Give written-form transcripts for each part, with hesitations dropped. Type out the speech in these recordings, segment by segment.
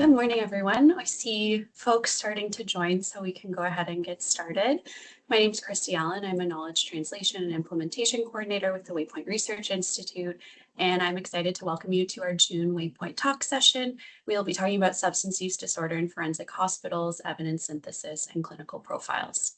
Good morning, everyone. I see folks starting to join, so we can go ahead and get started. My name is Christy Allen. I'm a Knowledge Translation and Implementation Coordinator with the Waypoint Research Institute, and I'm excited to welcome you to our June Waypoint Talk session. We'll be talking about substance use disorder in forensic hospitals, evidence synthesis, and clinical profiles.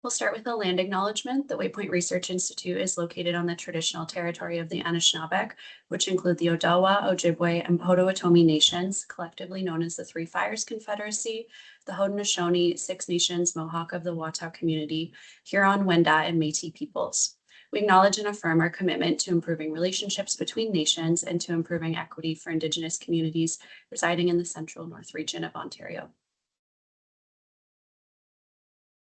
We'll start with a land acknowledgement. The Waypoint Research Institute is located on the traditional territory of the Anishinaabe, which include the Odawa, Ojibwe, and Potawatomi nations, collectively known as the Three Fires Confederacy, the Haudenosaunee, Six Nations, Mohawk of the Watau community, Huron, Wendat, and Métis peoples. We acknowledge and affirm our commitment to improving relationships between nations and to improving equity for Indigenous communities residing in the Central North region of Ontario.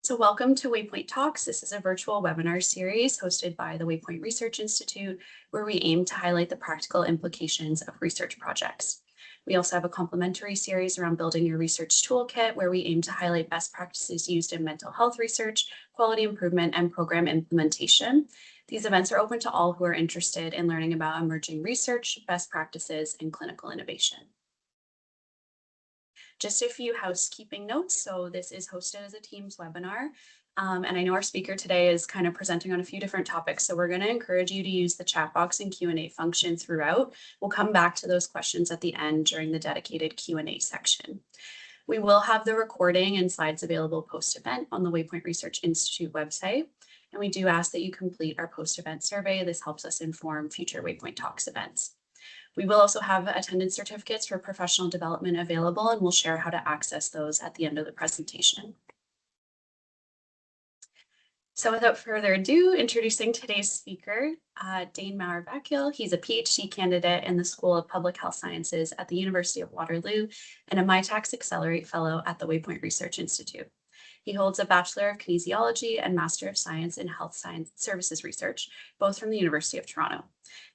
So welcome to Waypoint Talks. This is a virtual webinar series hosted by the Waypoint Research Institute, where we aim to highlight the practical implications of research projects. We also have a complementary series around building your research toolkit, where we aim to highlight best practices used in mental health research, quality improvement, and program implementation. These events are open to all who are interested in learning about emerging research, best practices, and clinical innovation. Just a few housekeeping notes. So this is hosted as a Teams webinar. And I know our speaker today is kind of presenting on a few different topics. So we're going to encourage you to use the chat box and Q&A function throughout. We'll come back to those questions at the end during the dedicated Q&A section. We will have the recording and slides available post-event on the Waypoint Research Institute website. And we do ask that you complete our post-event survey. This helps us inform future Waypoint Talks events. We will also have attendance certificates for professional development available, and we'll share how to access those at the end of the presentation. So without further ado, introducing today's speaker, Dane Maurer-Vakil. He's a PhD candidate in the School of Public Health Sciences at the University of Waterloo and a MyTax Accelerate Fellow at the Waypoint Research Institute. He holds a Bachelor of Kinesiology and Master of Science in Health Science Services Research, both from the University of Toronto.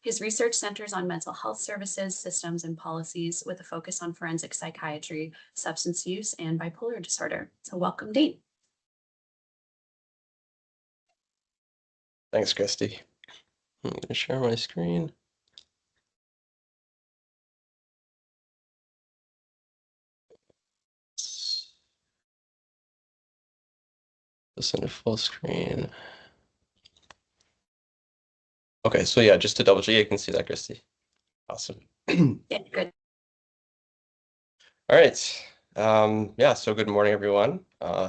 His research centers on mental health services, systems, and policies with a focus on forensic psychiatry, substance use, and bipolar disorder. So welcome, Dane. Thanks, Christy. I'm going to share my screen. This into full screen. Okay, so yeah, just to double check, you can see that, Christy. Awesome. Yeah, good. All right. Yeah, so good morning, everyone.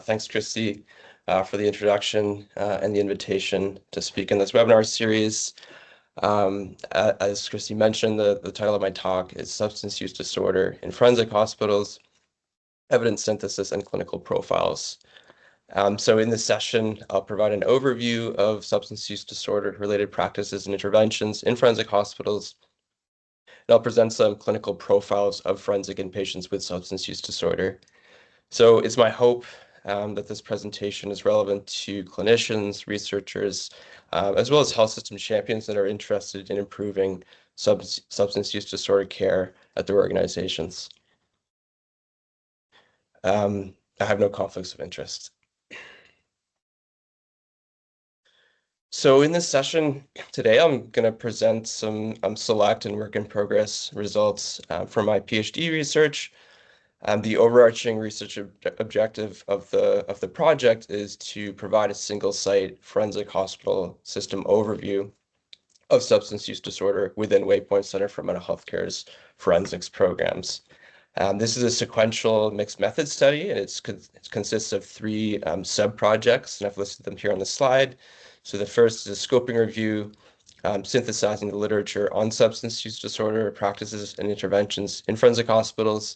Thanks, Christy, for the introduction and the invitation to speak in this webinar series. As Christy mentioned, the title of my talk is Substance Use Disorder in Forensic Hospitals, Evidence Synthesis and Clinical Profiles. So in this session, I'll provide an overview of substance use disorder related practices and interventions in forensic hospitals. And I'll present some clinical profiles of forensic inpatients with substance use disorder. So it's my hope that this presentation is relevant to clinicians, researchers, as well as health system champions that are interested in improving substance use disorder care at their organizations. I have no conflicts of interest. So in this session today, I'm going to present some select and work in progress results from my PhD research. The overarching research objective of the project is to provide a single site forensic hospital system overview of substance use disorder within Waypoint Center for Mental Health Care's forensics programs. This is a sequential mixed method study, and it consists of three sub-projects, and I've listed them here on the slide. So the first is a scoping review, synthesizing the literature on substance use disorder practices and interventions in forensic hospitals.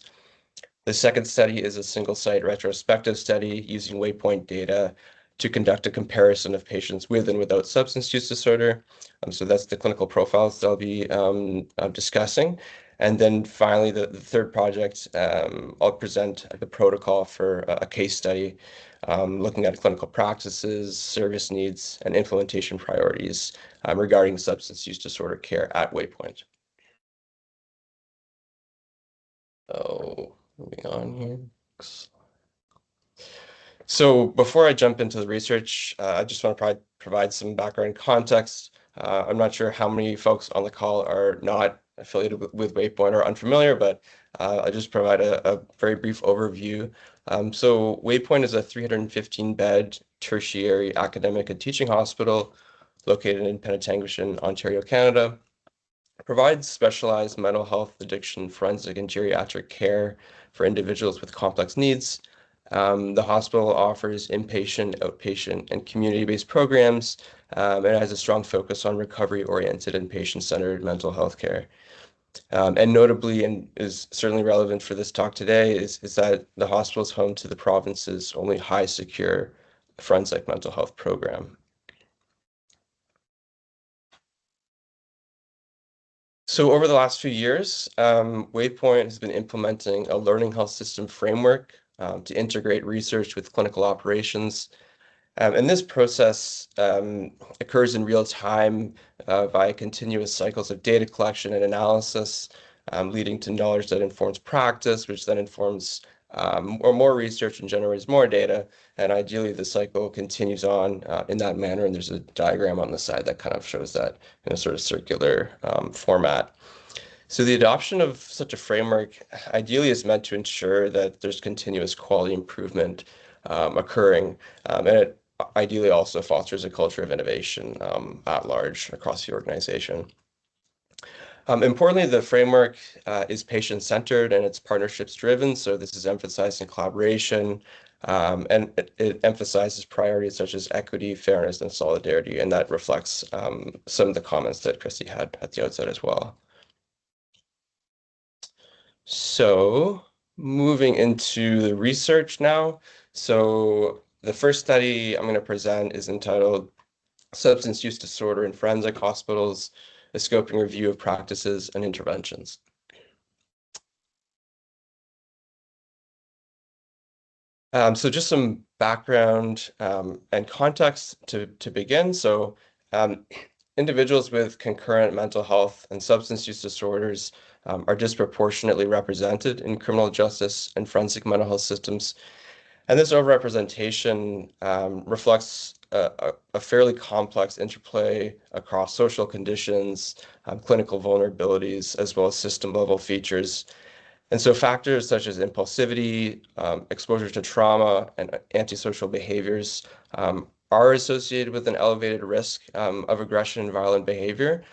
The second study is a single site retrospective study using Waypoint data to conduct a comparison of patients with and without substance use disorder. So that's the clinical profiles that I'll be discussing. And then finally, the third project, I'll present the protocol for a case study looking at clinical practices, service needs, and implementation priorities regarding substance use disorder care at Waypoint. So moving on here. So before I jump into the research, I just want to provide some background context. I'm not sure how many folks on the call are not affiliated with Waypoint are unfamiliar, but I'll just provide a very brief overview. So Waypoint is a 315-bed tertiary academic and teaching hospital located in Penetanguishene, Ontario, Canada. Provides specialized mental health, addiction, forensic, and geriatric care for individuals with complex needs. The hospital offers inpatient, outpatient, and community-based programs, and has a strong focus on recovery-oriented and patient-centered mental health care. And notably, and is certainly relevant for this talk today, is that the hospital is home to the province's only high secure forensic mental health program. So over the last few years, Waypoint has been implementing a learning health system framework to integrate research with clinical operations. And this process occurs in real time via continuous cycles of data collection and analysis, leading to knowledge that informs practice, which then informs or more research and generates more data. And ideally, the cycle continues on in that manner. And there's a diagram on the side that kind of shows that in a sort of circular format. So the adoption of such a framework ideally is meant to ensure that there's continuous quality improvement occurring, and it ideally also fosters a culture of innovation at large across the organization. Importantly, the framework is patient-centered and it's partnerships-driven, so this is emphasized in collaboration, and it emphasizes priorities such as equity, fairness, and solidarity, and that reflects some of the comments that Christy had at the outset as well. So moving into the research now. So the first study I'm going to present is entitled Substance Use Disorder in Forensic Hospitals, a Scoping Review of Practices and Interventions. So just some background and context to begin. So individuals with concurrent mental health and substance use disorders are disproportionately represented in criminal justice and forensic mental health systems. And this overrepresentation reflects a fairly complex interplay across social conditions, clinical vulnerabilities, as well as system-level features. And so factors such as impulsivity, exposure to trauma, and antisocial behaviors are associated with an elevated risk of aggression and violent behavior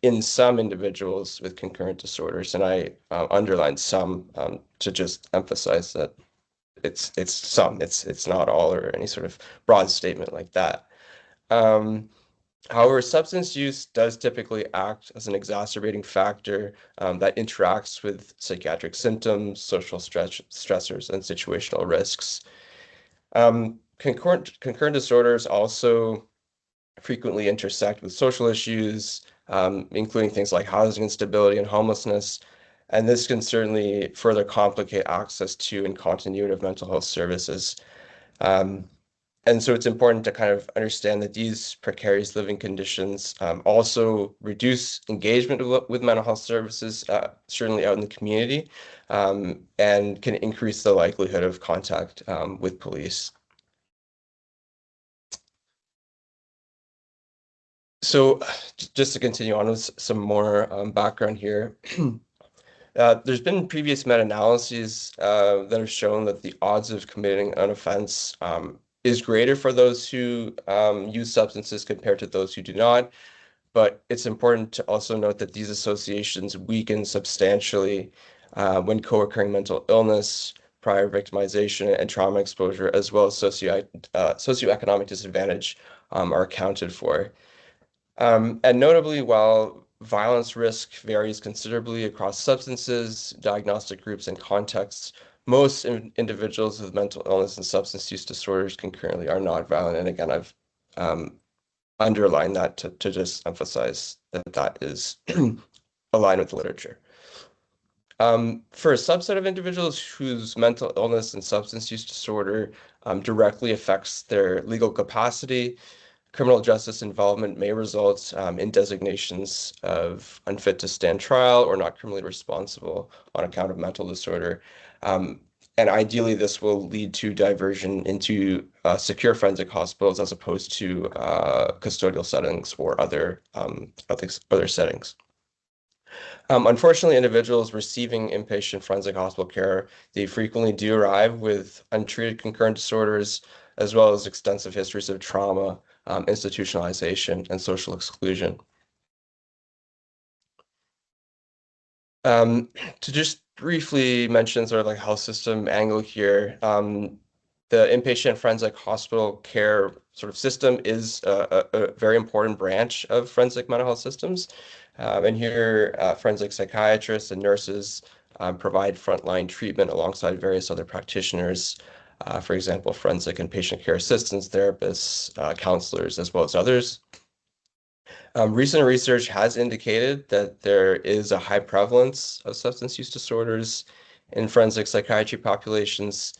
in some individuals with concurrent disorders. And I underlined some to just emphasize that it's some, it's not all or any sort of broad statement like that. However, substance use does typically act as an exacerbating factor that interacts with psychiatric symptoms, social stressors, and situational risks. Concurrent disorders also frequently intersect with social issues, including things like housing instability and homelessness. And this can certainly further complicate access to and continuity of mental health services. And so it's important to kind of understand that these precarious living conditions also reduce engagement with mental health services, certainly out in the community, and can increase the likelihood of contact with police. So just to continue on with some more background here, there's been previous meta-analyses that have shown that the odds of committing an offense is greater for those who use substances compared to those who do not. But it's important to also note that these associations weaken substantially when co-occurring mental illness, prior victimization, and trauma exposure, as well as socioeconomic disadvantage are accounted for. And notably, while violence risk varies considerably across substances, diagnostic groups, and contexts, most individuals with mental illness and substance use disorders concurrently are not violent. And again, I've underlined that to just emphasize that that is aligned with the literature. For a subset of individuals whose mental illness and substance use disorder directly affects their legal capacity, criminal justice involvement may result in designations of unfit to stand trial or not criminally responsible on account of mental disorder. And ideally, this will lead to diversion into secure forensic hospitals as opposed to custodial settings or other settings. Unfortunately, individuals receiving inpatient forensic hospital care, they frequently do arrive with untreated concurrent disorders, as well as extensive histories of trauma, institutionalization, and social exclusion. Um, to just briefly mention sort of like health system angle here, the inpatient forensic hospital care sort of system is a very important branch of forensic mental health systems. And here, forensic psychiatrists and nurses provide frontline treatment alongside various other practitioners, for example, forensic and patient care assistants, therapists, counselors, as well as others. Recent research has indicated that there is a high prevalence of substance use disorders in forensic psychiatry populations,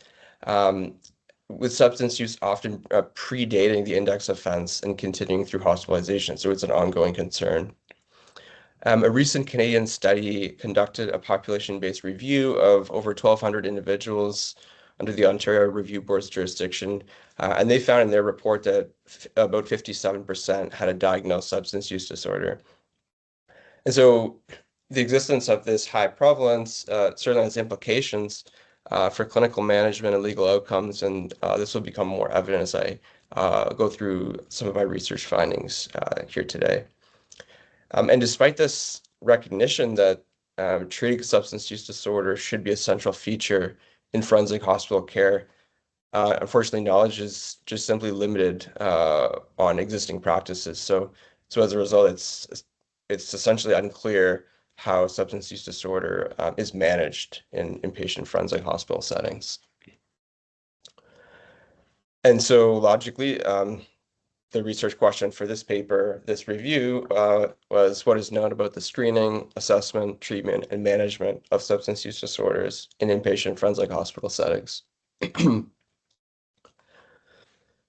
um, with substance use often predating the index offense and continuing through hospitalization. So it's an ongoing concern. A recent Canadian study conducted a population-based review of over 1,200 individuals under the Ontario Review Board's jurisdiction, and they found in their report that about 57% had a diagnosed substance use disorder. And so the existence of this high prevalence certainly has implications for clinical management and legal outcomes, and this will become more evident as I go through some of my research findings here today. And despite this recognition that treating substance use disorder should be a central feature in forensic hospital care, unfortunately, knowledge is just simply limited on existing practices. So as a result, it's essentially unclear how substance use disorder is managed in inpatient forensic hospital settings. And so logically, the research question for this paper, this review, was what is known about the screening, assessment, treatment, and management of substance use disorders in inpatient forensic hospital settings.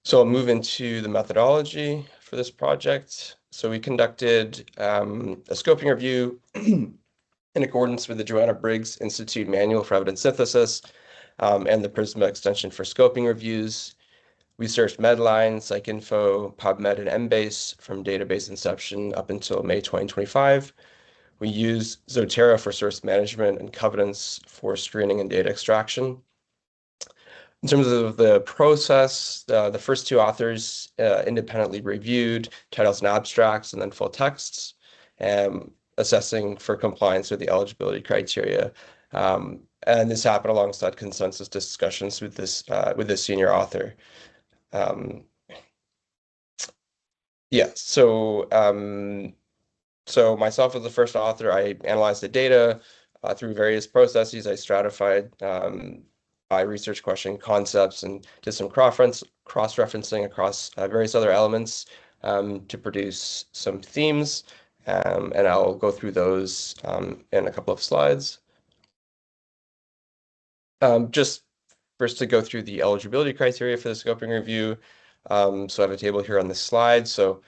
So I'll move into the methodology for this project. So we conducted a scoping review in accordance with the Joanna Briggs Institute Manual for Evidence Synthesis and the Prisma extension for scoping reviews. We searched Medline, PsycInfo, PubMed, and Embase from database inception up until May 2025. We used Zotero for source management and Covenants for screening and data extraction. In terms of the process, the first two authors independently reviewed titles and abstracts and then full texts, assessing for compliance with the eligibility criteria. And this happened alongside consensus discussions with this senior author. Yeah, so myself as the first author, I analyzed the data through various processes. I stratified by research question concepts and did some cross-referencing across various other elements to produce some themes. And I'll go through those in a couple of slides. Just first to go through the eligibility criteria for the scoping review. So I have a table here on this slide. So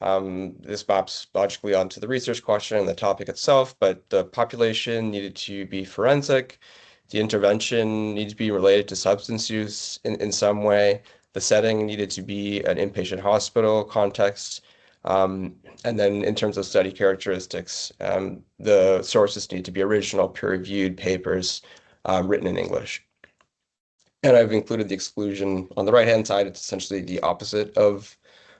this maps logically onto the research question and the topic itself, but the population needed to be forensic. The intervention needed to be related to substance use in some way. The setting needed to be an inpatient hospital context. And then in terms of study characteristics, the sources need to be original peer-reviewed papers written in English. And I've included the exclusion on the right-hand side. It's essentially the opposite of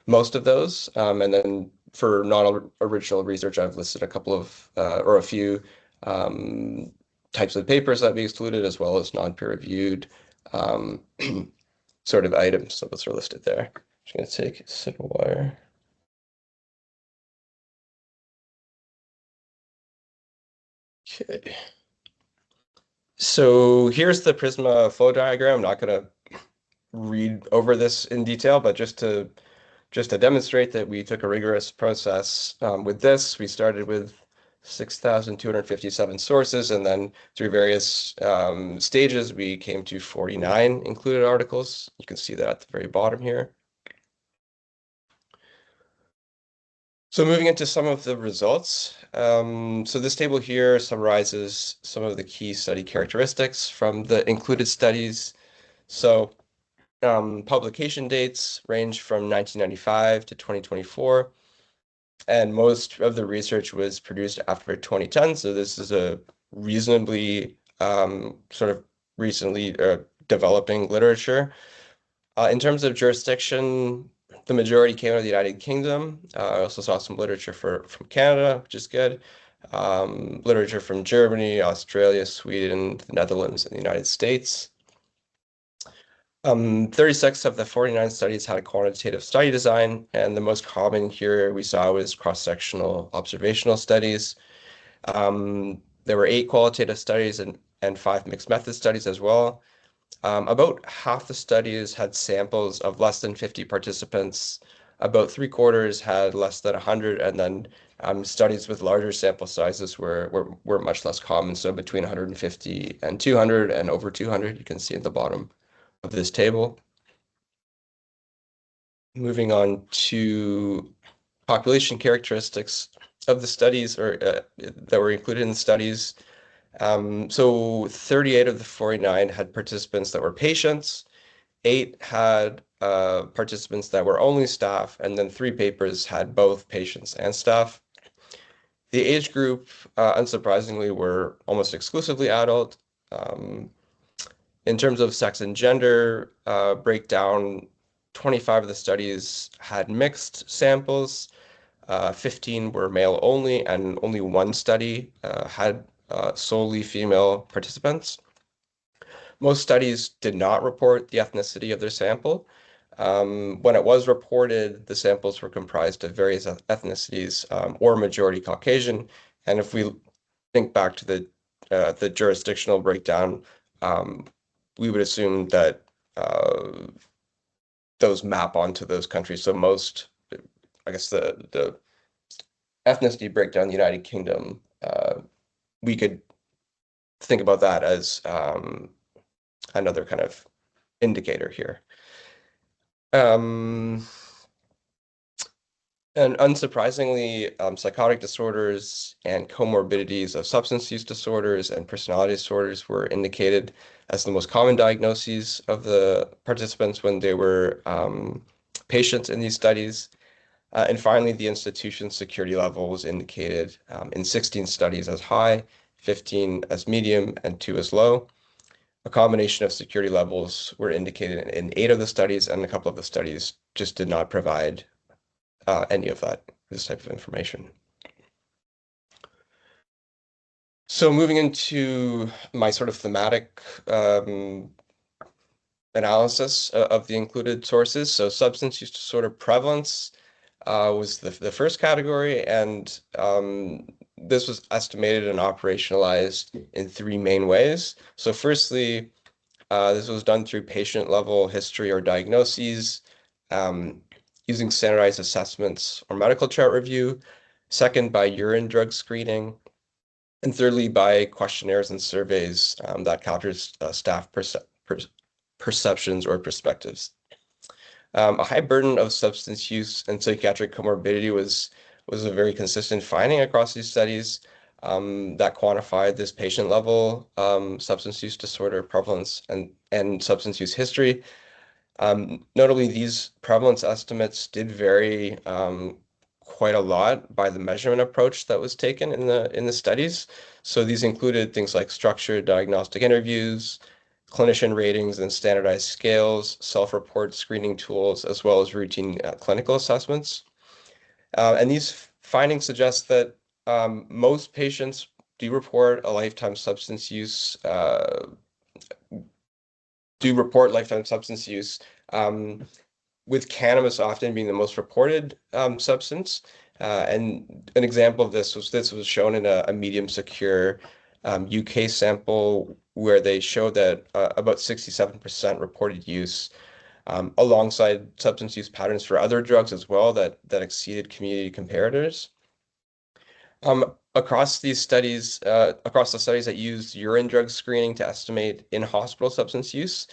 most of those. And then for non-original research, I've listed a couple of, or a few types of papers that we excluded, as well as non-peer-reviewed sort of items. So those are listed there. I'm just going to take a sip of water. Okay. So here's the Prisma flow diagram. I'm not going to read over this in detail, but just to demonstrate that we took a rigorous process with this. We started with 6,257 sources, and then through various stages, we came to 49 included articles. You can see that at the very bottom here. So moving into some of the results. So this table here summarizes some of the key study characteristics from the included studies. So publication dates range from 1995 to 2024. and most of the research was produced after 2010. So this is a reasonably sort of recently developing literature. In terms of jurisdiction, the majority came out of the United Kingdom. I also saw some literature from Canada, which is good. Literature from Germany, Australia, Sweden, the Netherlands, and the United States. 36 of the 49 studies had a quantitative study design, and the most common here we saw was cross-sectional observational studies. There were 8 qualitative studies and 5 mixed method studies as well. About half the studies had samples of less than 50 participants. About 3/4 had less than 100, and then studies with larger sample sizes were much less common. So between 150 and 200 and over 200, you can see at the bottom of this table. Moving on to population characteristics of the studies that were included in the studies. So 38 of the 49 had participants that were patients. 8 had participants that were only staff, and then 3 papers had both patients and staff. The age group, unsurprisingly, were almost exclusively adult. In terms of sex and gender breakdown, 25 of the studies had mixed samples, 15 were male only, and only 1 study had solely female participants. Most studies did not report the ethnicity of their sample. When it was reported, the samples were comprised of various ethnicities or majority Caucasian. And if we think back to the jurisdictional breakdown, we would assume that those map onto those countries. So most, I guess, the ethnicity breakdown in the United Kingdom, we could think about that as another kind of indicator here. And unsurprisingly, psychotic disorders and comorbidities of substance use disorders and personality disorders were indicated as the most common diagnoses of the participants when they were patients in these studies. And finally, the institution security level was indicated in 16 studies as high, 15 as medium, and 2 as low. A combination of security levels were indicated in 8 of the studies, and a couple of the studies just did not provide any of this type of information. So moving into my sort of thematic analysis of the included sources. So substance use disorder prevalence was the first category, and this was estimated and operationalized in 3 main ways. So firstly, this was done through patient-level history or diagnoses, using standardized assessments or medical chart review. Second, by urine drug screening. And thirdly, by questionnaires and surveys that captures staff perceptions or perspectives. A high burden of substance use and psychiatric comorbidity was a very consistent finding across these studies that quantified this patient-level substance use disorder prevalence and substance use history. Notably, these prevalence estimates did vary quite a lot by the measurement approach that was taken in the studies. So these included things like structured diagnostic interviews, clinician ratings and standardized scales, self-report screening tools, as well as routine clinical assessments. And these findings suggest that most patients do report a lifetime substance use, with cannabis often being the most reported substance. And an example of this was shown in a medium secure UK sample where they showed that about 67% reported use alongside substance use patterns for other drugs as well that exceeded community comparators. Across the studies that used urine drug screening to estimate in-hospital substance use,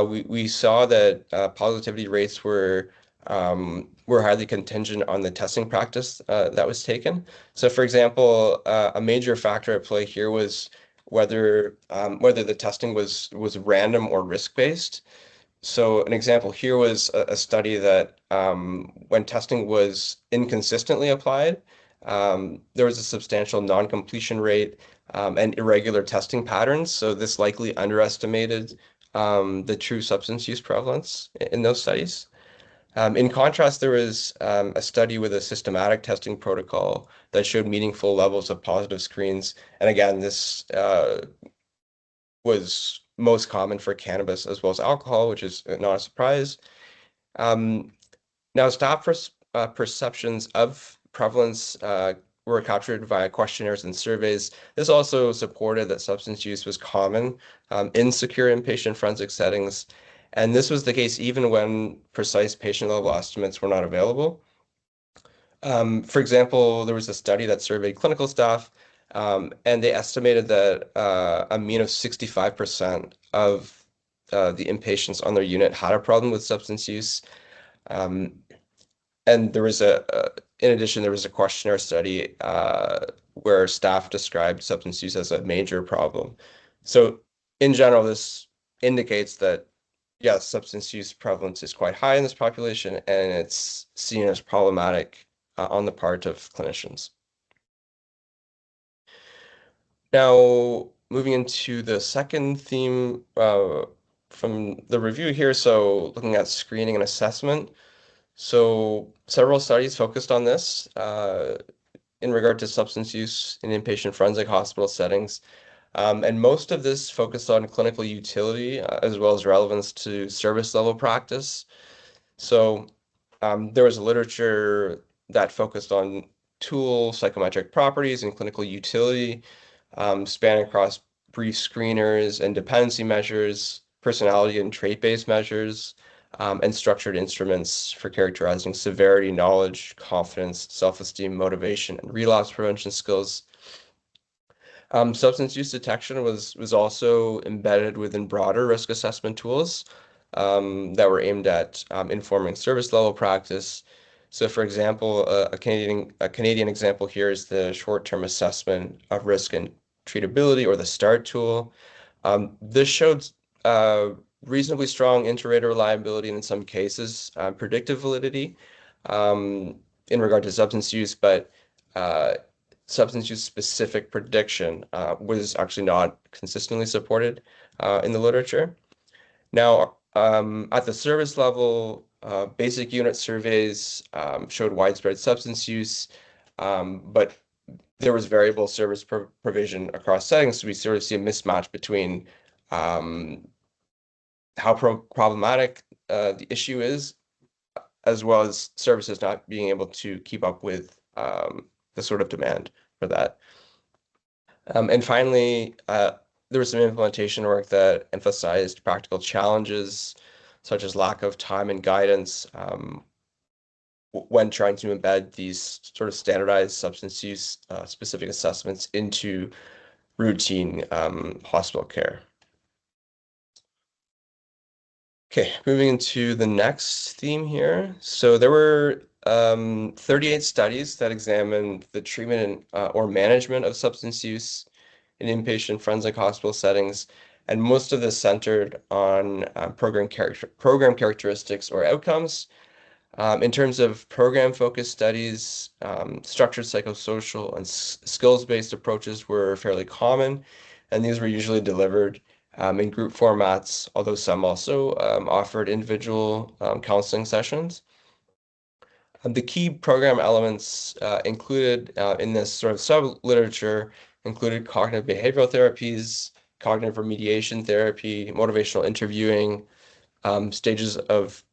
we saw that positivity rates were highly contingent on the testing practice that was taken. So, for example, a major factor at play here was whether the testing was random or risk-based. So an example here was a study that when testing was inconsistently applied, there was a substantial non-completion rate and irregular testing patterns. So this likely underestimated the true substance use prevalence in those studies. In contrast, there was a study with a systematic testing protocol that showed meaningful levels of positive screens. And again, this was most common for cannabis as well as alcohol, which is not a surprise. Um, Now, perceptions of prevalence were captured via questionnaires and surveys. This also supported that substance use was common in secure inpatient forensic settings. And this was the case even when precise patient level estimates were not available. For example, there was a study that surveyed clinical staff, and they estimated that a mean of 65% of the inpatients on their unit had a problem with substance use. Um, and there was in addition, there was a questionnaire study where staff described substance use as a major problem. So in general, this indicates that, yes, substance use prevalence is quite high in this population, and it's seen as problematic on the part of clinicians. Now, moving into the second theme from the review here, so looking at screening and assessment. So several studies focused on this in regard to substance use in inpatient forensic hospital settings. And most of this focused on clinical utility as well as relevance to service level practice. So there was literature that focused on tool psychometric properties and clinical utility, spanning across brief screeners and dependency measures, personality and trait-based measures, and structured instruments for characterizing severity, knowledge, confidence, self-esteem, motivation, and relapse prevention skills. Substance use detection was also embedded within broader risk assessment tools that were aimed at informing service level practice. So, for example, a Canadian example here is the short-term assessment of risk and treatability, or the START tool. This showed uh, reasonably strong inter-rater reliability and in some cases predictive validity um, in regard to substance use, but uh, substance use specific prediction was actually not consistently supported in the literature. Now, at the service level, basic unit surveys showed widespread substance use, but there was variable service provision across settings. So we sort of see a mismatch between um, how problematic the issue is, as well as services not being able to keep up with the sort of demand for that. And finally, there was some implementation work that emphasized practical challenges, such as lack of time and guidance when trying to embed these sort of standardized substance use specific assessments into routine hospital care. Okay, moving into the next theme here. So there were 38 studies that examined the treatment or management of substance use in inpatient forensic hospital settings, and most of this centered on program characteristics or outcomes. In terms of program-focused studies, structured psychosocial and skills-based approaches were fairly common, and these were usually delivered in group formats, although some also offered individual counseling sessions. The key program elements included in this sort of sub-literature included cognitive behavioral therapies, cognitive remediation therapy, motivational interviewing, stages of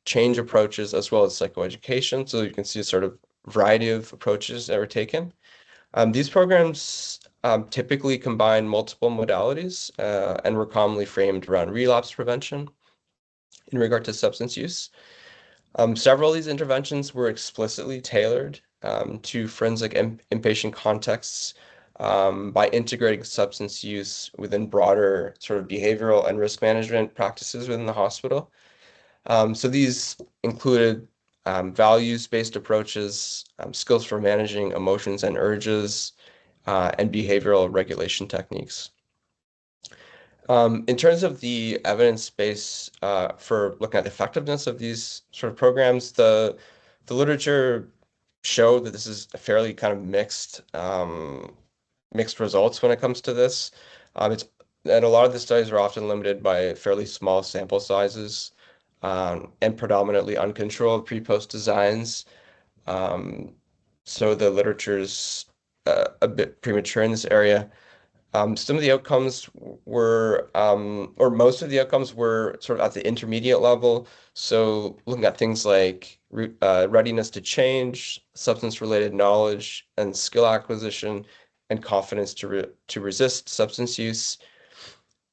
change approaches, as well as psychoeducation. So you can see a sort of variety of approaches that were taken. These programs typically combine multiple modalities and were commonly framed around relapse prevention in regard to substance use. Several of these interventions were explicitly tailored to forensic inpatient contexts by integrating substance use within broader sort of behavioral and risk management practices within the hospital. So these included values-based approaches, skills for managing emotions and urges, and behavioral regulation techniques. In terms of the evidence base for looking at the effectiveness of these sort of programs, the literature showed that this is a fairly kind of mixed results when it comes to this. It's and a lot of the studies are often limited by fairly small sample sizes and predominantly uncontrolled pre-post designs. Um, so the literature's a bit premature in this area. Some of the outcomes were, or most of the outcomes were sort of at the intermediate level. So looking at things like readiness to change, substance-related knowledge and skill acquisition, and confidence to resist substance use.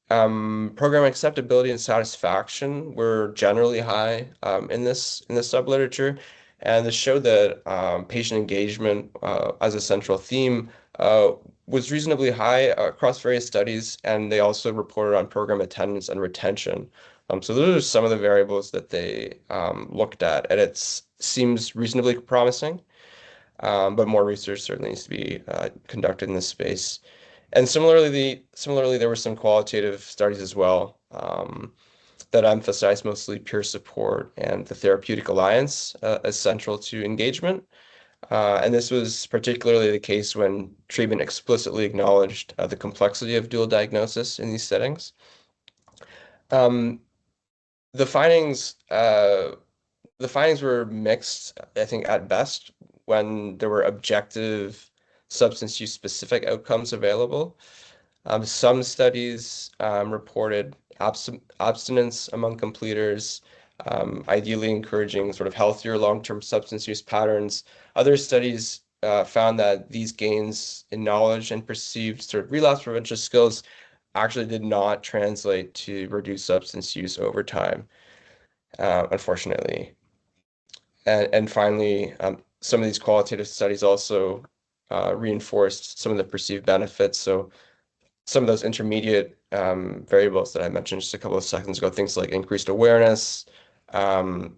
Program acceptability and satisfaction were generally high in this subliterature, and this showed that patient engagement as a central theme was reasonably high across various studies, and they also reported on program attendance and retention. So those are some of the variables that they looked at, and it seems reasonably promising, but more research certainly needs to be conducted in this space. And similarly, there were some qualitative studies as well that emphasized mostly peer support and the therapeutic alliance as central to engagement. And this was particularly the case when treatment explicitly acknowledged the complexity of dual diagnosis in these settings. Um, the findings uh, the findings were mixed, I think, at best, when there were objective substance use specific outcomes available. Some studies reported abstinence among completers, ideally encouraging sort of healthier long-term substance use patterns. Other studies found that these gains in knowledge and perceived sort of relapse prevention skills actually did not translate to reduced substance use over time, unfortunately. And finally, some of these qualitative studies also reinforced some of the perceived benefits. So some of those intermediate variables that I mentioned just a couple of seconds ago, things like increased awareness, um,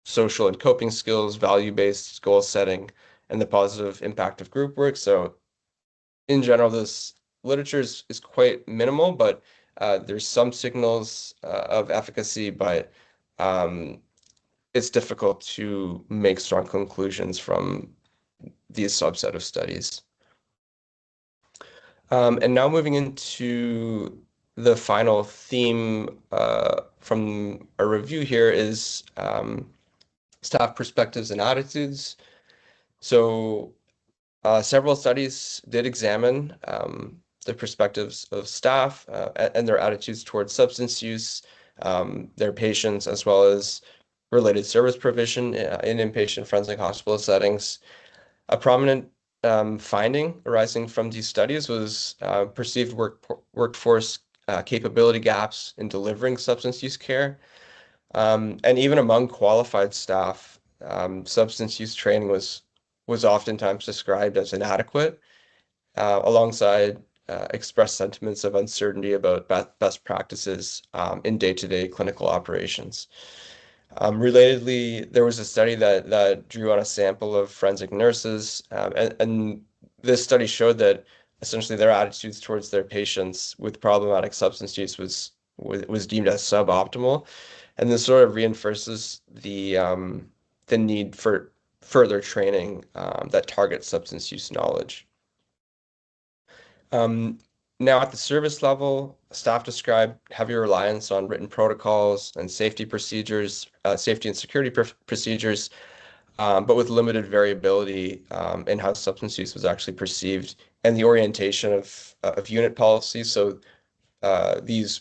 social and coping skills, value-based goal setting, and the positive impact of group work. So in general, this literature is quite minimal, but there's some signals of efficacy, but um, it's difficult to make strong conclusions from these subset of studies. And now moving into the final theme from our review here is staff perspectives and attitudes. So several studies did examine the perspectives of staff and their attitudes towards substance use, their patients, as well as related service provision in inpatient forensic hospital settings. A prominent finding arising from these studies was perceived workforce capability gaps in delivering substance use care. And even among qualified staff, substance use training was oftentimes described as inadequate, alongside expressed sentiments of uncertainty about best practices in day-to-day clinical operations. Relatedly, there was a study that drew on a sample of forensic nurses, and this study showed that essentially their attitudes towards their patients with problematic substance use was deemed as suboptimal, and this sort of reinforces the need for further training that targets substance use knowledge. Um, Now, at the service level, staff described heavy reliance on written protocols and safety procedures, safety and security procedures, but with limited variability in how substance use was actually perceived and the orientation of unit policies. So these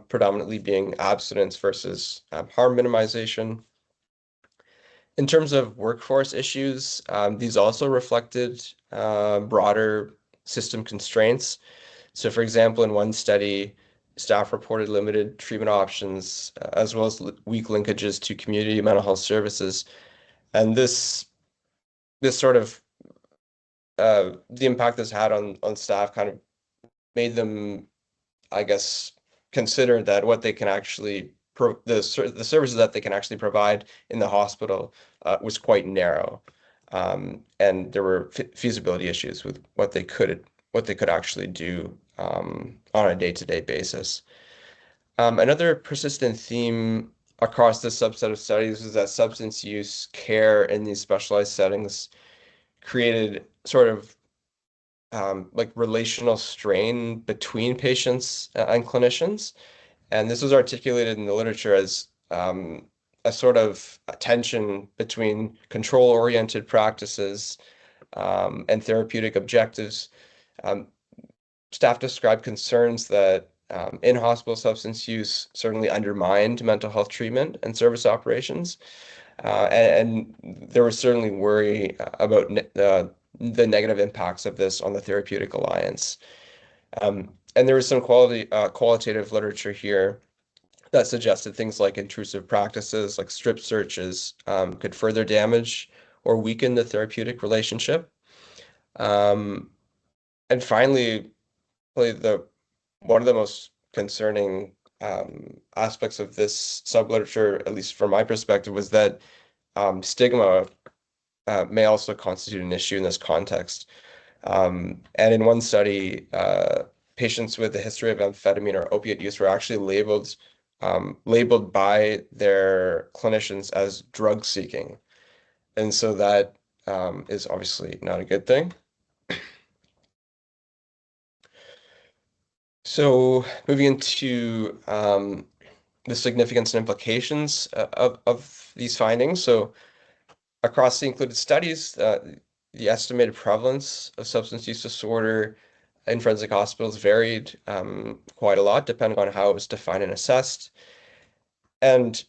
predominantly being abstinence versus harm minimization. In terms of workforce issues, these also reflected broader system constraints. So, for example, in one study, staff reported limited treatment options as well as weak linkages to community mental health services. And this sort of the impact this had on staff kind of made them, I guess, consider that what they can actually the services that they can actually provide in the hospital was quite narrow, and there were feasibility issues with what they could actually do on a day-to-day basis. Another persistent theme across this subset of studies is that substance use care in these specialized settings created sort of like relational strain between patients and clinicians. And this was articulated in the literature as a sort of a tension between control-oriented practices and therapeutic objectives. Um, Staff described concerns that in-hospital substance use certainly undermined mental health treatment and service operations. And there was certainly worry about the negative impacts of this on the therapeutic alliance. And there was some qualitative literature here that suggested things like intrusive practices, like strip searches, could further damage or weaken the therapeutic relationship. Um, and finally, probably the one of the most concerning aspects of this subliterature, at least from my perspective, was that stigma may also constitute an issue in this context. And in one study, patients with a history of amphetamine or opiate use were actually labeled by their clinicians as drug seeking. And so that is obviously not a good thing. So moving into the significance and implications of these findings. So across the included studies, the estimated prevalence of substance use disorder in forensic hospitals varied quite a lot depending on how it was defined and assessed. And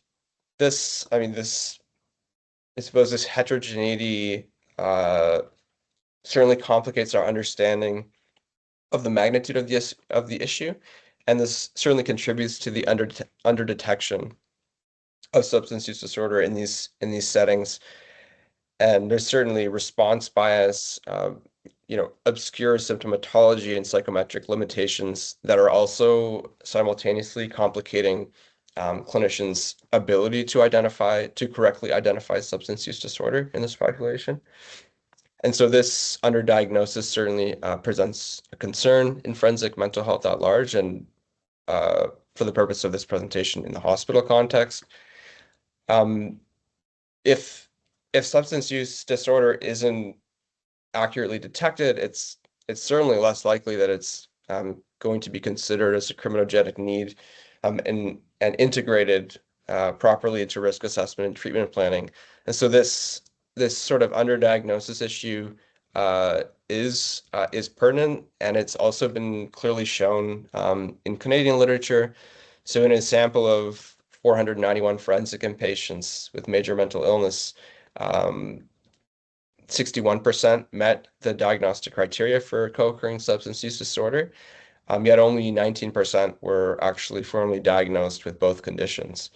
this, I mean, I suppose this heterogeneity certainly complicates our understanding of the magnitude of the issue, and this certainly contributes to the under detection of substance use disorder in these settings. And there's certainly response bias, obscure symptomatology and psychometric limitations that are also simultaneously complicating clinicians' ability to correctly identify substance use disorder in this population. And so this underdiagnosis certainly presents a concern in forensic mental health at large, and for the purpose of this presentation in the hospital context. Um, if if substance use disorder isn't accurately detected, it's certainly less likely that it's going to be considered as a criminogenic need and integrated properly into risk assessment and treatment planning. And so this sort of underdiagnosis issue is pertinent, and it's also been clearly shown in Canadian literature. So in a sample of 491 forensic inpatients with major mental illness, 61% met the diagnostic criteria for co-occurring substance use disorder, yet only 19% were actually formally diagnosed with both conditions.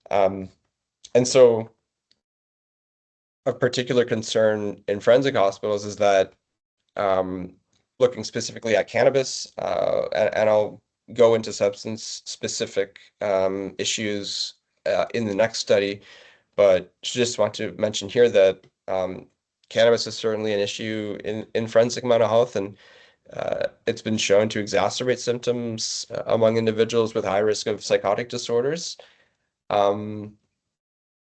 Um, and so of particular concern in forensic hospitals is that looking specifically at cannabis, and I'll go into substance specific issues in the next study, but just want to mention here that cannabis is certainly an issue in forensic mental health, and it's been shown to exacerbate symptoms among individuals with high risk of psychotic disorders. Um,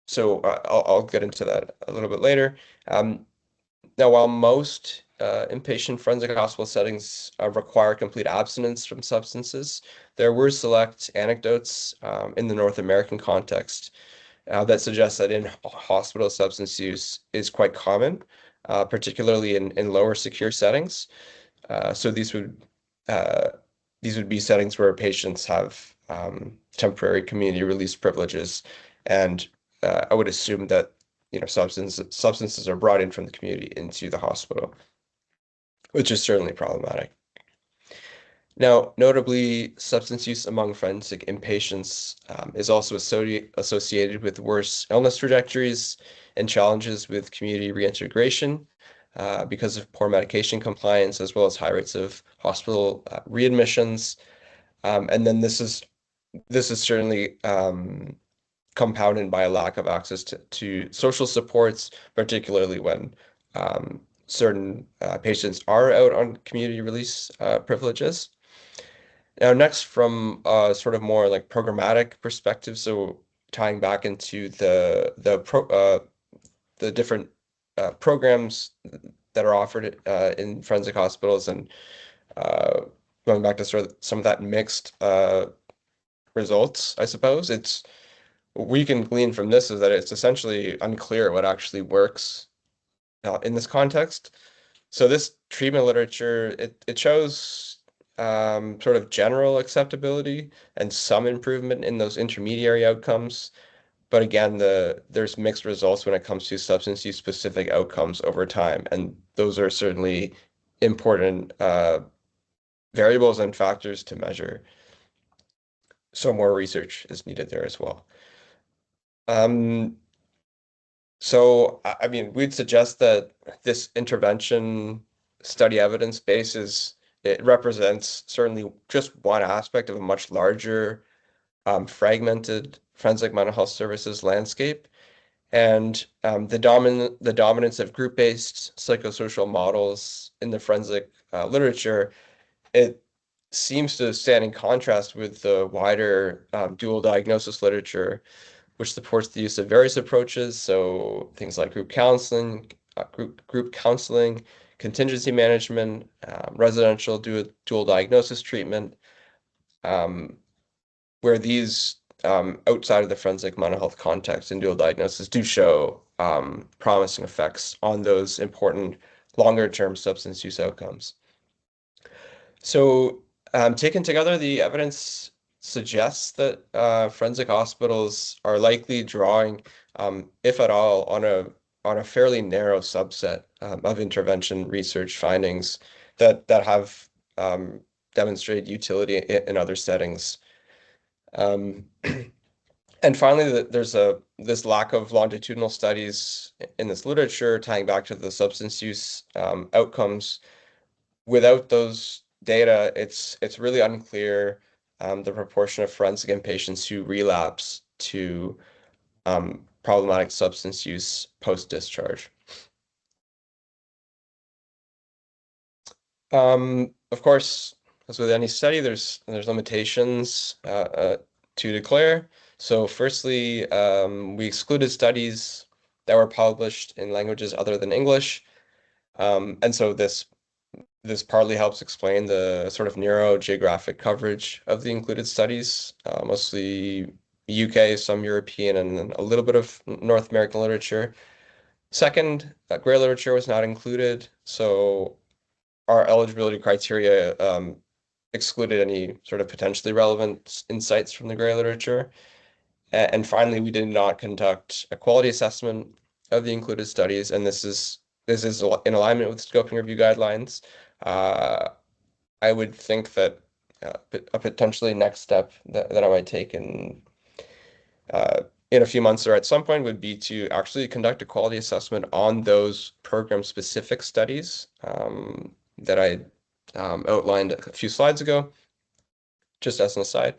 so I'll get into that a little bit later. Now, while most inpatient forensic hospital settings require complete abstinence from substances, there were select anecdotes in the North American context that suggests that in hospital substance use is quite common, particularly in lower secure settings. So these would be settings where patients have temporary community release privileges, and I would assume that substances are brought in from the community into the hospital, which is certainly problematic. Now, notably, substance use among forensic inpatients is also associated with worse illness trajectories and challenges with community reintegration because of poor medication compliance, as well as high rates of hospital readmissions. And then this is certainly compounded by a lack of access to social supports, particularly when certain patients are out on community release privileges. Now, next, from sort of more like programmatic perspective, so tying back into the different programs that are offered in forensic hospitals, and uh, going back to sort of some of that mixed results, I suppose. It's what we can glean from this is that it's essentially unclear what actually works in this context. So this treatment literature, it shows sort of general acceptability and some improvement in those intermediary outcomes. But again, there's mixed results when it comes to substance use specific outcomes over time, and those are certainly important variables and factors to measure. So more research is needed there as well. Um, I mean, we'd suggest that this intervention study evidence base it represents certainly just one aspect of a much larger, fragmented forensic mental health services landscape. And the dominance of group-based psychosocial models in the forensic literature, it seems to stand in contrast with the wider dual diagnosis literature, which supports the use of various approaches. So things like group counseling, contingency management, residential dual diagnosis treatment, um, where these outside of the forensic mental health context and dual diagnosis do show promising effects on those important longer term substance use outcomes. So, taken together, the evidence suggests that forensic hospitals are likely drawing, if at all, on a fairly narrow subset of intervention research findings that have demonstrated utility in other settings. Um, and finally, there's this lack of longitudinal studies in this literature tying back to the substance use outcomes. Without those data, it's really unclear the proportion of forensic inpatients who relapse to problematic substance use post-discharge. Of course, as with any study, there's limitations to declare. So firstly, we excluded studies that were published in languages other than English. And so this partly helps explain the sort of narrow geographic coverage of the included studies, mostly UK, some European, and then a little bit of North American literature. Second, gray literature was not included, so our eligibility criteria excluded any sort of potentially relevant insights from the gray literature. And finally, we did not conduct a quality assessment of the included studies, and this is in alignment with scoping review guidelines. Uh, I would think that a potentially next step that I might take in a few months or at some point would be to actually conduct a quality assessment on those program-specific studies that I outlined a few slides ago, just as an aside.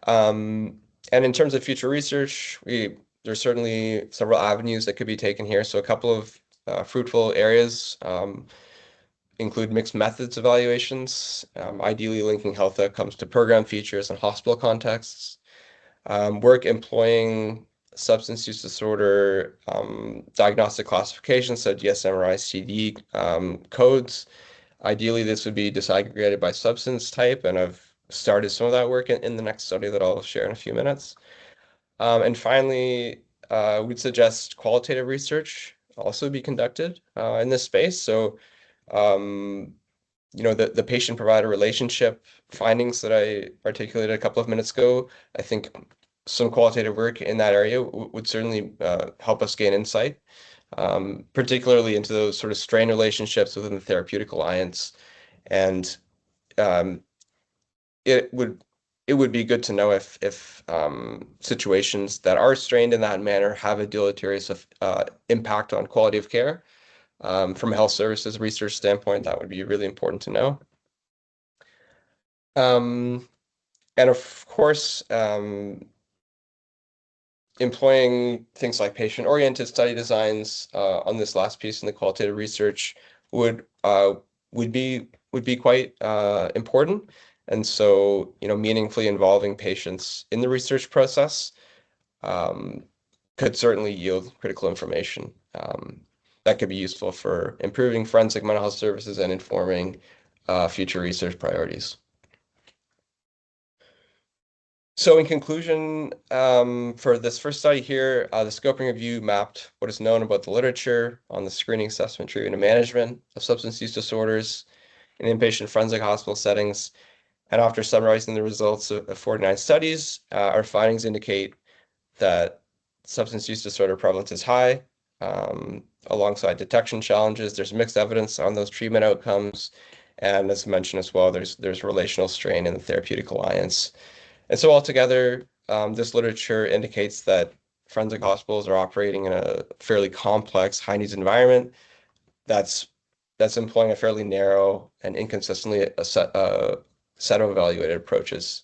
And in terms of future research, there's certainly several avenues that could be taken here. So a couple of fruitful areas include mixed methods evaluations, ideally linking health outcomes to program features and hospital contexts. Work employing substance use disorder diagnostic classifications, so DSM or ICD codes. Ideally, this would be disaggregated by substance type, and I've started some of that work in the next study that I'll share in a few minutes. And finally, we'd suggest qualitative research also be conducted in this space. So, um, the patient-provider relationship findings that I articulated a couple of minutes ago, I think some qualitative work in that area would certainly help us gain insight, particularly into those sort of strain relationships within the therapeutic alliance. And um, it would be good to know if situations that are strained in that manner have a deleterious impact on quality of care. From a health services research standpoint, that would be really important to know. Um, and of course, employing things like patient-oriented study designs on this last piece in the qualitative research would would be quite important. And so, meaningfully involving patients in the research process um, could certainly yield critical information that could be useful for improving forensic mental health services and informing future research priorities. So in conclusion, for this first study here, the scoping review mapped what is known about the literature on the screening, assessment, treatment, and management of substance use disorders in inpatient forensic hospital settings. And after summarizing the results of 49 studies, our findings indicate that substance use disorder prevalence is high. Alongside detection challenges, there's mixed evidence on those treatment outcomes. And as mentioned as well, there's relational strain in the therapeutic alliance. And so altogether, this literature indicates that forensic hospitals are operating in a fairly complex, high-needs environment that's employing a fairly narrow and inconsistently a set of evaluated approaches.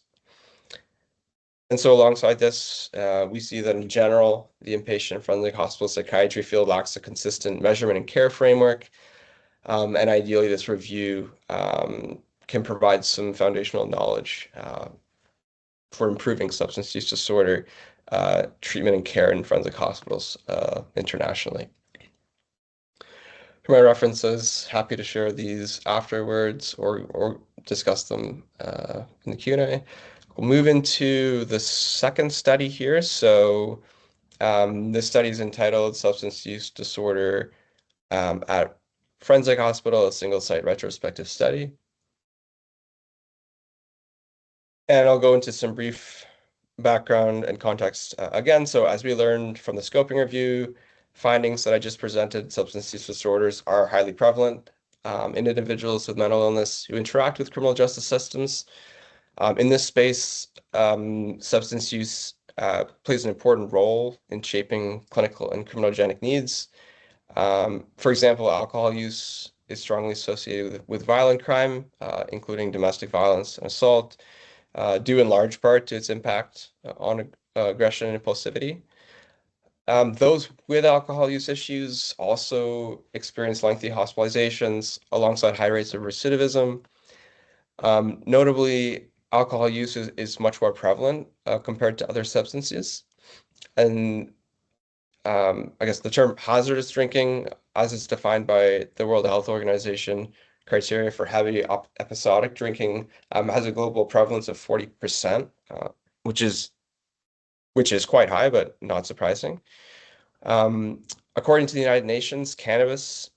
And so alongside this, we see that in general, the inpatient forensic hospital psychiatry field lacks a consistent measurement and care framework. And ideally, this review can provide some foundational knowledge for improving substance use disorder treatment and care in forensic hospitals internationally. For my references, happy to share these afterwards or discuss them in the Q&A. We'll move into the second study here. So this study is entitled Substance Use Disorder at Forensic Hospital, a single-site retrospective study. And I'll go into some brief background and context again. So as we learned from the scoping review, findings that I just presented, substance use disorders are highly prevalent in individuals with mental illness who interact with criminal justice systems. In this space, substance use plays an important role in shaping clinical and criminogenic needs. For example, alcohol use is strongly associated with violent crime, including domestic violence and assault, due in large part to its impact on aggression and impulsivity. Those with alcohol use issues also experience lengthy hospitalizations alongside high rates of recidivism. Notably, alcohol use is much more prevalent compared to other substances. And I guess the term hazardous drinking, as it's defined by the World Health Organization criteria for heavy episodic drinking, has a global prevalence of 40%, which is quite high, but not surprising. According to the United Nations, cannabis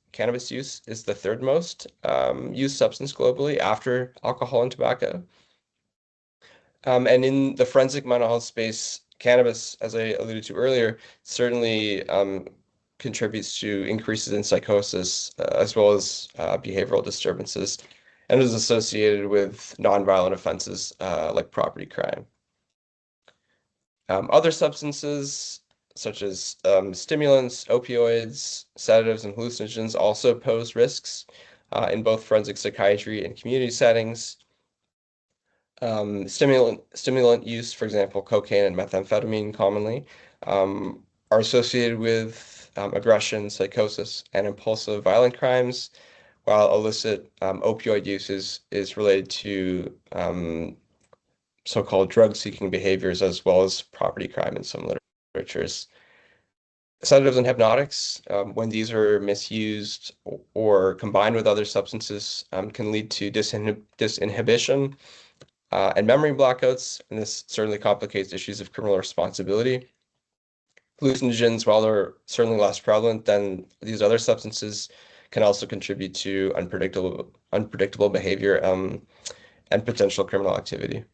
use is the third most used substance globally after alcohol and tobacco. And in the forensic mental health space, cannabis, as I alluded to earlier, certainly contributes to increases in psychosis as well as behavioral disturbances, and is associated with nonviolent offenses like property crime. Other substances, such as stimulants, opioids, sedatives, and hallucinogens, also pose risks in both forensic psychiatry and community settings. Stimulant use, for example, cocaine and methamphetamine commonly, are associated with aggression, psychosis, and impulsive violent crimes, while illicit opioid use is related to so-called drug-seeking behaviors as well as property crime in some literatures. Sedatives and hypnotics, when these are misused or combined with other substances, can lead to disinhibition and memory blackouts, and this certainly complicates issues of criminal responsibility. Hallucinogens, while they're certainly less prevalent than these other substances, can also contribute to unpredictable behavior and potential criminal activity.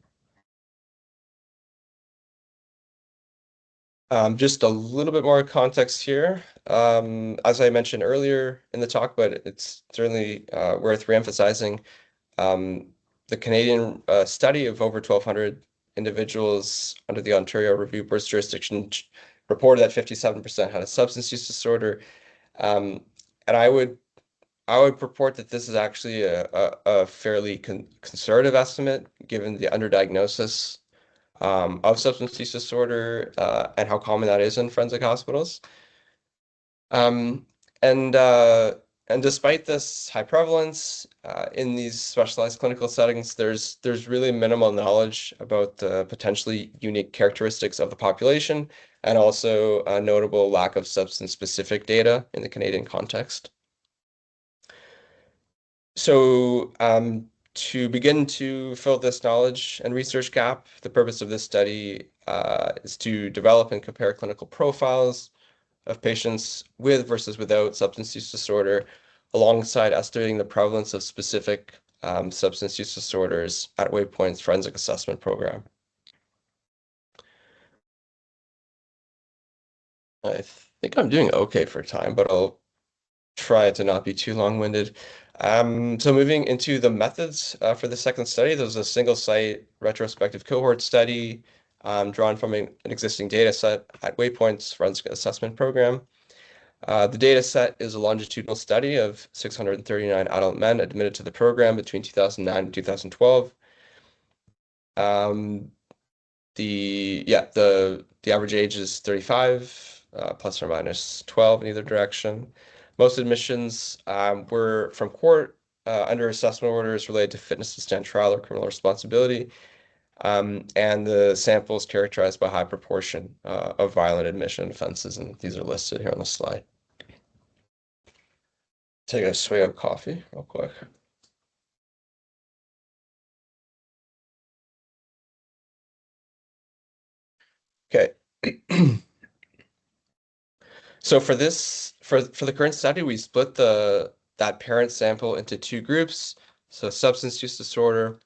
Just a little bit more context here. As I mentioned earlier in the talk, but it's certainly worth reemphasizing, the Canadian study of over 1,200 individuals under the Ontario Review Board's jurisdiction reported that 57% had a substance use disorder. And I would purport that this is actually a fairly conservative estimate given the underdiagnosis of substance use disorder and how common that is in forensic hospitals. And And despite this high prevalence in these specialized clinical settings, there's really minimal knowledge about the potentially unique characteristics of the population and also a notable lack of substance-specific data in the Canadian context. So to begin to fill this knowledge and research gap, the purpose of this study is to develop and compare clinical profiles of patients with versus without substance use disorder, alongside estimating the prevalence of specific substance use disorders at Waypoint's forensic assessment program. I think I'm doing okay for time, but I'll try to not be too long-winded. So moving into the methods for the second study, there was a single site retrospective cohort study drawn from an existing data set at Waypoint's forensic assessment program. The data set is a longitudinal study of 639 adult men admitted to the program between 2009 and 2012. The average age is 35, plus or minus 12 in either direction. Most admissions were from court under assessment orders related to fitness to stand trial or criminal responsibility. And the sample is characterized by high proportion of violent admission offenses, and these are listed here on the slide. Take a swig of coffee real quick. Okay. So for the current study, we split that parent sample into two groups. So substance use disorder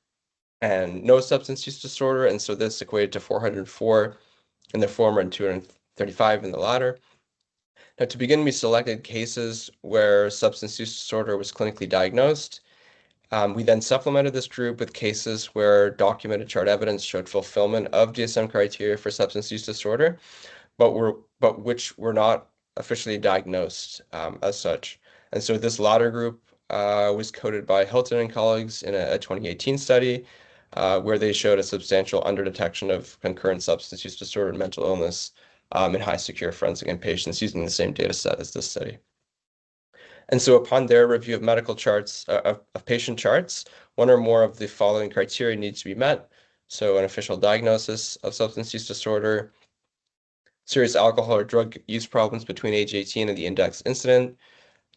and no substance use disorder. And so this equated to 404 in the former and 235 in the latter. Now to begin, we selected cases where substance use disorder was clinically diagnosed. We then supplemented this group with cases where documented chart evidence showed fulfillment of DSM criteria for substance use disorder, but which were not officially diagnosed as such. And so this latter group was coded by Hilton and colleagues in a 2018 study where they showed a substantial underdetection of concurrent substance use disorder and mental illness in high secure forensic in patients using the same data set as this study. And so upon their review of medical charts, of patient charts, one or more of the following criteria needs to be met. So an official diagnosis of substance use disorder, serious alcohol or drug use problems between age 18 and the index incident,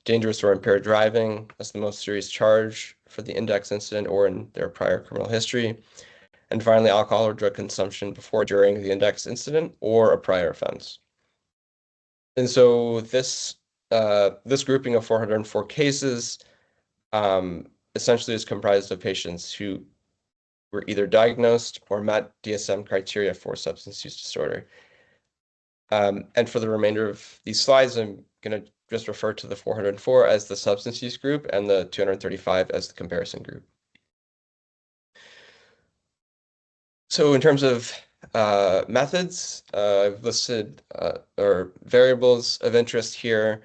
dangerous or impaired driving as the most serious charge for the index incident or in their prior criminal history, and finally, alcohol or drug consumption before or during the index incident or a prior offense. And so this grouping of 404 cases essentially is comprised of patients who were either diagnosed or met DSM criteria for substance use disorder. And for the remainder of these slides, I'm going to just refer to the 404 as the substance use group and the 235 as the comparison group. So in terms of methods, I've listed or variables of interest here,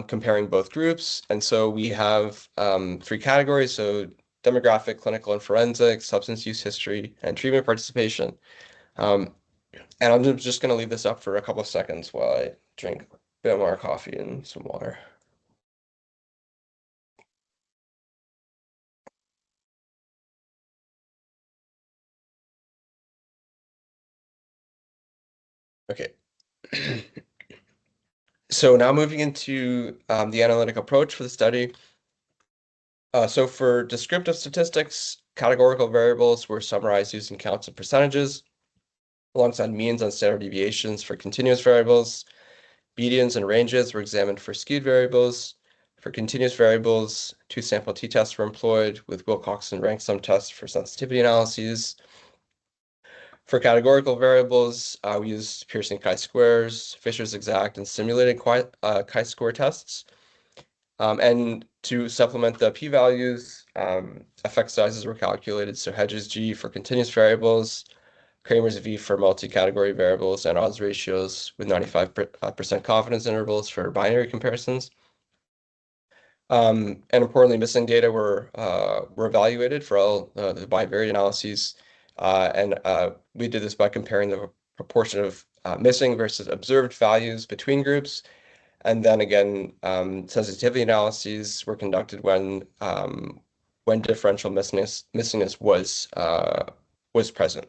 comparing both groups. And so we have three categories. So demographic, clinical, and forensic, substance use history, and treatment participation. And I'm just going to leave this up for a couple of seconds while I drink a bit more coffee and some water. Okay. So now moving into the analytic approach for the study. So for descriptive statistics, categorical variables were summarized using counts and percentages, alongside means and standard deviations for continuous variables. Medians and ranges were examined for skewed variables. For continuous variables, two sample t-tests were employed with Wilcoxon rank sum tests for sensitivity analyses. For categorical variables, we used Pearson chi-squares, Fisher's exact, and simulated chi-square tests. And to supplement the p-values, effect sizes were calculated. So Hedges G for continuous variables, Kramer's V for multi-category variables, and odds ratios with 95% confidence intervals for binary comparisons. And importantly, missing data were evaluated for all the bivariate analyses. And we did this by comparing the proportion of missing versus observed values between groups. And then again, sensitivity analyses were conducted when differential missingness was present.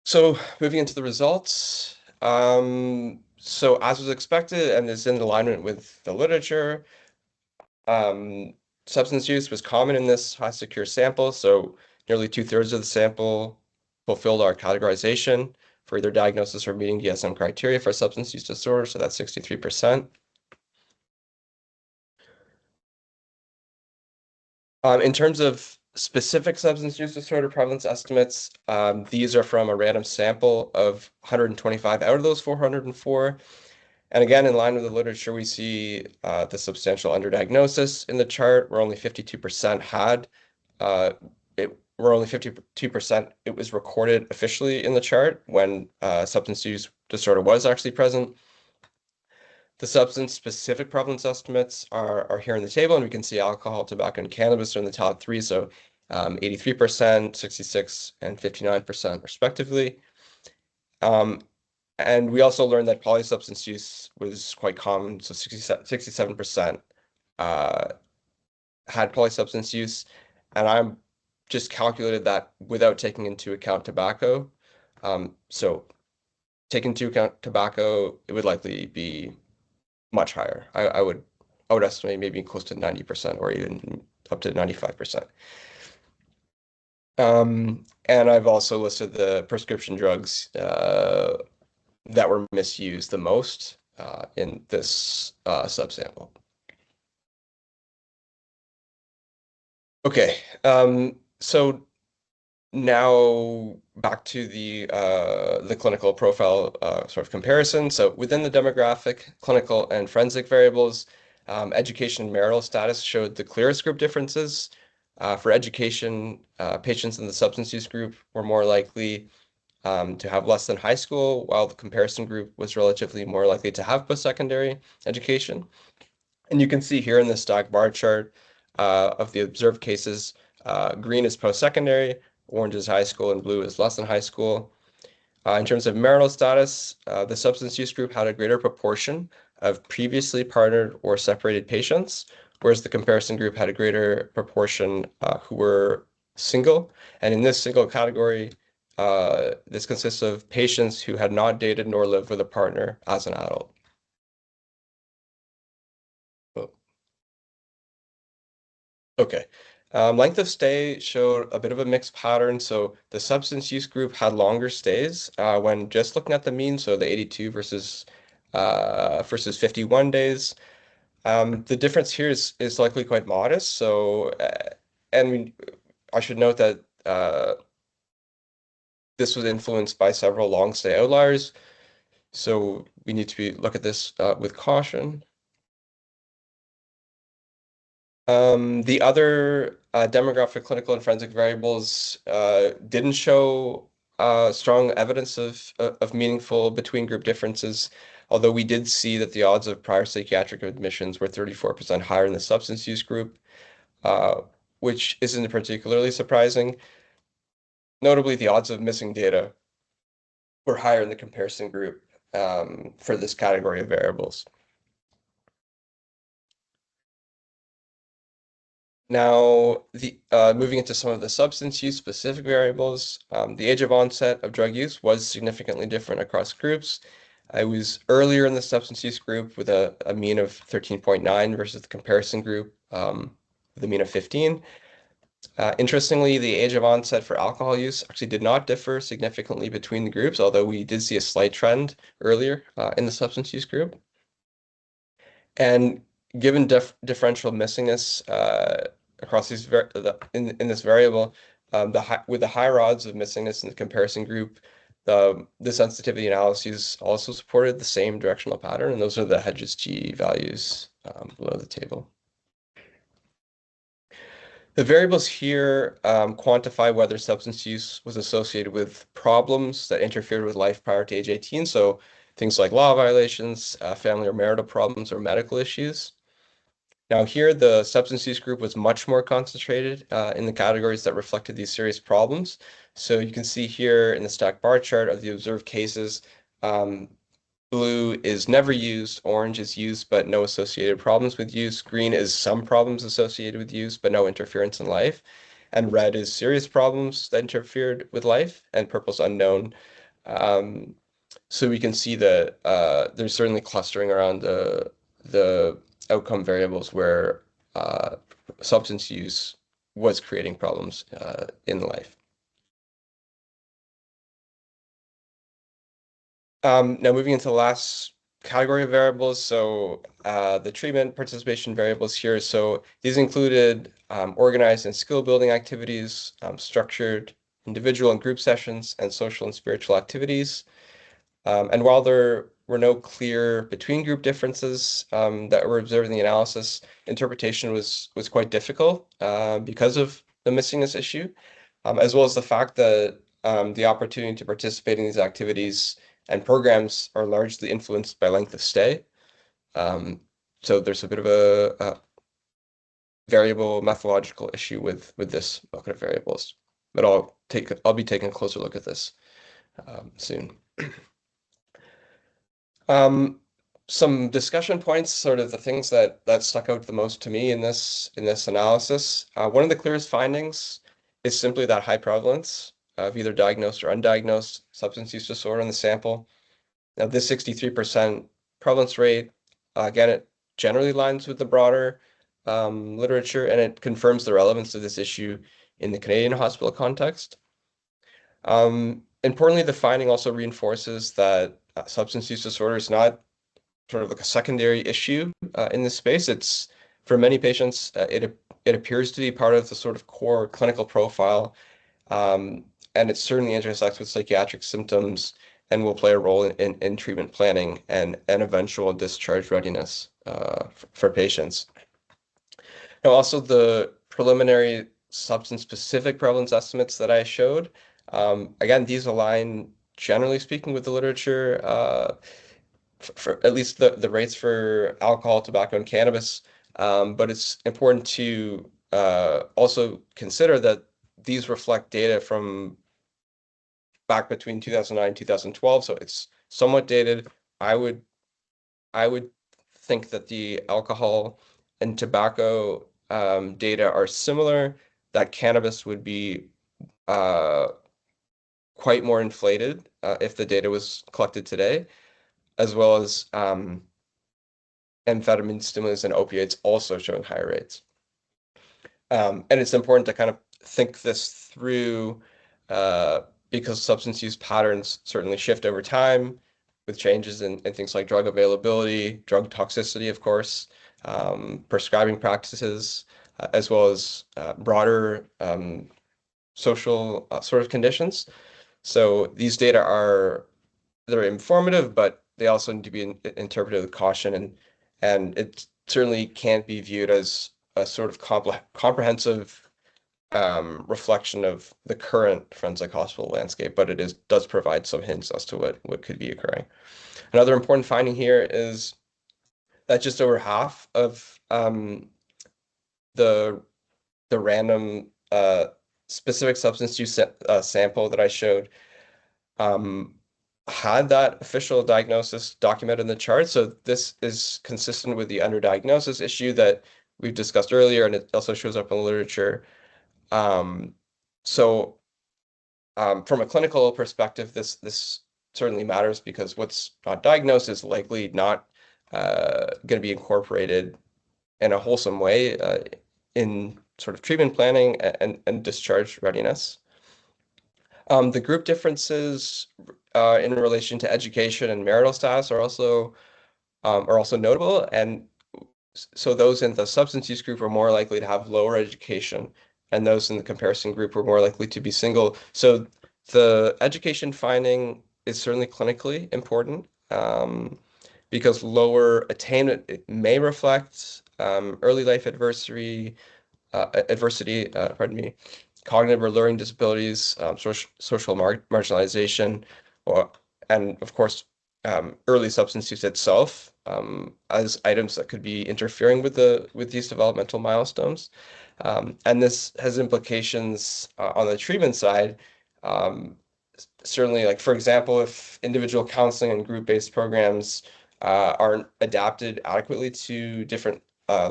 So moving into the results. So as was expected and is in alignment with the literature, substance use was common in this high secure sample. So nearly 2/3 of the sample fulfilled our categorization for either diagnosis or meeting DSM criteria for substance use disorder. So that's 63%. In terms of specific substance use disorder prevalence estimates, these are from a random sample of 125 out of those 404. And again, in line with the literature, we see the substantial underdiagnosis in the chart, where only 52% had where only 52% it was recorded officially in the chart when substance use disorder was actually present. The substance-specific prevalence estimates are here in the table, and we can see alcohol, tobacco, and cannabis are in the top three, so 83%, 66, and 59% respectively. And we also learned that polysubstance use was quite common, so 67% had polysubstance use, and I'm just calculated that without taking into account tobacco. So taking into account tobacco, it would likely be much higher. I would estimate maybe close to 90% or even up to 95%. And I've also listed the prescription drugs that were misused the most in this subsample. Okay, so now back to the clinical profile sort of comparison. So within the demographic, clinical, and forensic variables, education and marital status showed the clearest group differences. For education, patients in the substance use group were more likely to have less than high school, while the comparison group was relatively more likely to have post-secondary education. And you can see here in the stacked bar chart of the observed cases, green is post-secondary, orange is high school, and blue is less than high school. In terms of marital status, the substance use group had a greater proportion of previously partnered or separated patients, whereas the comparison group had a greater proportion who were single. And in this single category, this consists of patients who had not dated nor lived with a partner as an adult. Oh, okay. Length of stay showed a bit of a mixed pattern. So the substance use group had longer stays when just looking at the mean, so the 82 versus 51 days. The difference here is likely quite modest. So, and I should note that this was influenced by several long stay outliers. So we need to look at this with caution. The other demographic, clinical, and forensic variables didn't show strong evidence of meaningful between group differences, although we did see that the odds of prior psychiatric admissions were 34% higher in the substance use group, which isn't particularly surprising. Notably, the odds of missing data were higher in the comparison group for this category of variables. Now, moving into some of the substance use specific variables, the age of onset of drug use was significantly different across groups. I was earlier in the substance use group with a mean of 13.9 versus the comparison group with a mean of 15. Interestingly, the age of onset for alcohol use actually did not differ significantly between the groups, although we did see a slight trend earlier in the substance use group. And given differential missingness across these in this variable, with the higher odds of missingness in the comparison group, the sensitivity analyses also supported the same directional pattern, and those are the Hedges G values below the table. The variables here quantify whether substance use was associated with problems that interfered with life prior to age 18, so things like law violations, family or marital problems, or medical issues. Now here, the substance use group was much more concentrated in the categories that reflected these serious problems. So you can see here in the stacked bar chart of the observed cases, Um, Blue is never used, orange is used, but no associated problems with use. Green is some problems associated with use, but no interference in life. And red is serious problems that interfered with life, and purple's unknown. Um, so we can see that there's certainly clustering around the outcome variables where substance use was creating problems in life. Now moving into the last category of variables, so the treatment participation variables here. So these included organized and skill building activities, structured individual and group sessions, and social and spiritual activities. And while there were no clear between group differences that were observed in the analysis, interpretation was quite difficult because of the missingness issue, as well as the fact that the opportunity to participate in these activities and programs are largely influenced by length of stay. So there's a bit of a variable methodological issue with this bucket of variables, but I'll be taking a closer look at this soon. Some discussion points, sort of the things that stuck out the most to me in this analysis. One of the clearest findings is simply that high prevalence of either diagnosed or undiagnosed substance use disorder in the sample. Now, this 63% prevalence rate, again, it generally aligns with the broader literature, and it confirms the relevance of this issue in the Canadian hospital context. Importantly, the finding also reinforces that substance use disorder is not sort of like a secondary issue in this space. It's for many patients, it appears to be part of the sort of core clinical profile, and it certainly intersects with psychiatric symptoms and will play a role in treatment planning and eventual discharge readiness for patients. Now, also the preliminary substance-specific prevalence estimates that I showed, again, these align, generally speaking, with the literature, for at least the rates for alcohol, tobacco, and cannabis. But it's important to also consider that these reflect data from back between 2009 and 2012, so it's somewhat dated. I would I would think that the alcohol and tobacco data are similar, that cannabis would be uh, quite more inflated if the data was collected today, as well as amphetamine, stimulants, and opioids also showing higher rates. And it's important to kind of think this through because substance use patterns certainly shift over time with changes in things like drug availability, drug toxicity, of course, prescribing practices, as well as broader social sort of conditions. So these data they're informative, but they also need to be interpreted with caution, and it certainly can't be viewed as a sort of comprehensive reflection of the current forensic hospital landscape, but does provide some hints as to what could be occurring. Another important finding here is that just over half of the random specific substance use sample that I showed um, had that official diagnosis documented in the chart. So this is consistent with the underdiagnosis issue that we've discussed earlier, and it also shows up in the literature. Um, so from a clinical perspective, this certainly matters because what's not diagnosed is likely not going to be incorporated in a wholesome way in sort of treatment planning and discharge readiness. The group differences in relation to education and marital status are also notable, and so those in the substance use group are more likely to have lower education, and those in the comparison group were more likely to be single. So the education finding is certainly clinically important because lower attainment it may reflect early life adversity, pardon me, cognitive or learning disabilities, social marginalization, or, and of course, early substance use itself as items that could be interfering with these developmental milestones. And this has implications on the treatment side, certainly, like for example, if individual counseling and group-based programs aren't adapted adequately to different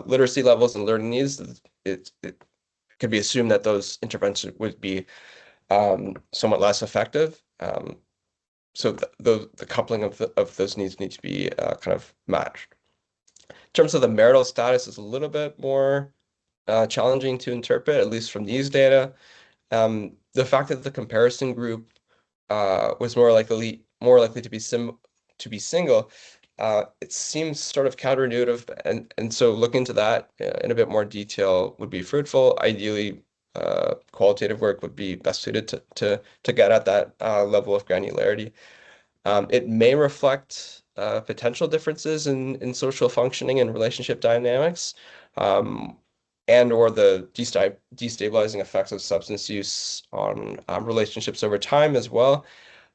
literacy levels and learning needs, it could be assumed that those interventions would be somewhat less effective. So the coupling of those needs need to be kind of matched. In terms of the marital status is a little bit more challenging to interpret, at least from these data. The fact that the comparison group was more likely to be single, it seems sort of counterintuitive, and so looking into that in a bit more detail would be fruitful. Ideally, qualitative work would be best suited to get at that level of granularity. It may reflect potential differences in social functioning and relationship dynamics, um, and or the destabilizing effects of substance use on relationships over time as well.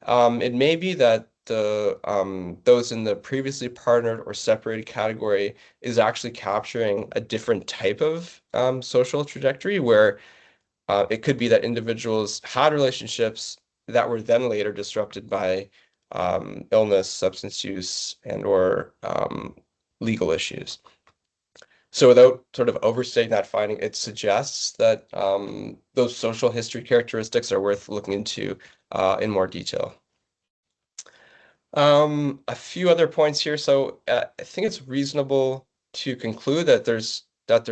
It may be that those in the previously partnered or separated category is actually capturing a different type of social trajectory where it could be that individuals had relationships that were then later disrupted by illness, substance use, and or legal issues. So without sort of overstating that finding, it suggests that those social history characteristics are worth looking into in more detail. A few other points here. So I think it's reasonable to conclude that there's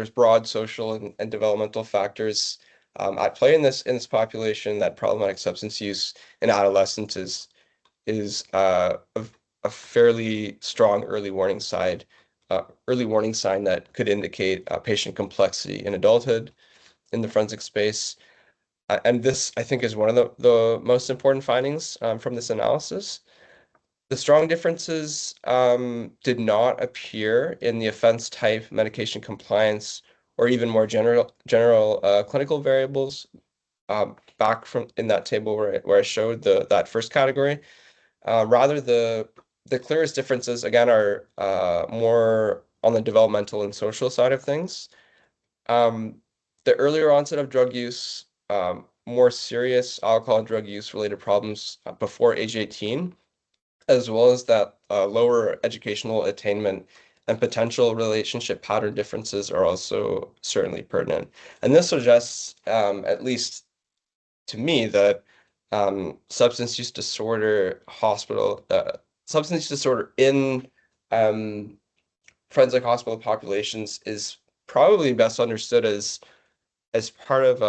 broad social and developmental factors at play in this population. That problematic substance use in adolescence is a fairly strong early warning sign that could indicate patient complexity in adulthood in the forensic space. And this, I think, is one of the most important findings from this analysis. The strong differences did not appear in the offense type, medication compliance, or even more general clinical variables back from in that table where I showed that first category. Rather, the clearest differences again are more on the developmental and social side of things. The earlier onset of drug use, more serious alcohol and drug use related problems before age 18, as well as that lower educational attainment and potential relationship pattern differences are also certainly pertinent. And this suggests, at least to me, that substance use disorder in forensic hospital populations is probably best understood as part of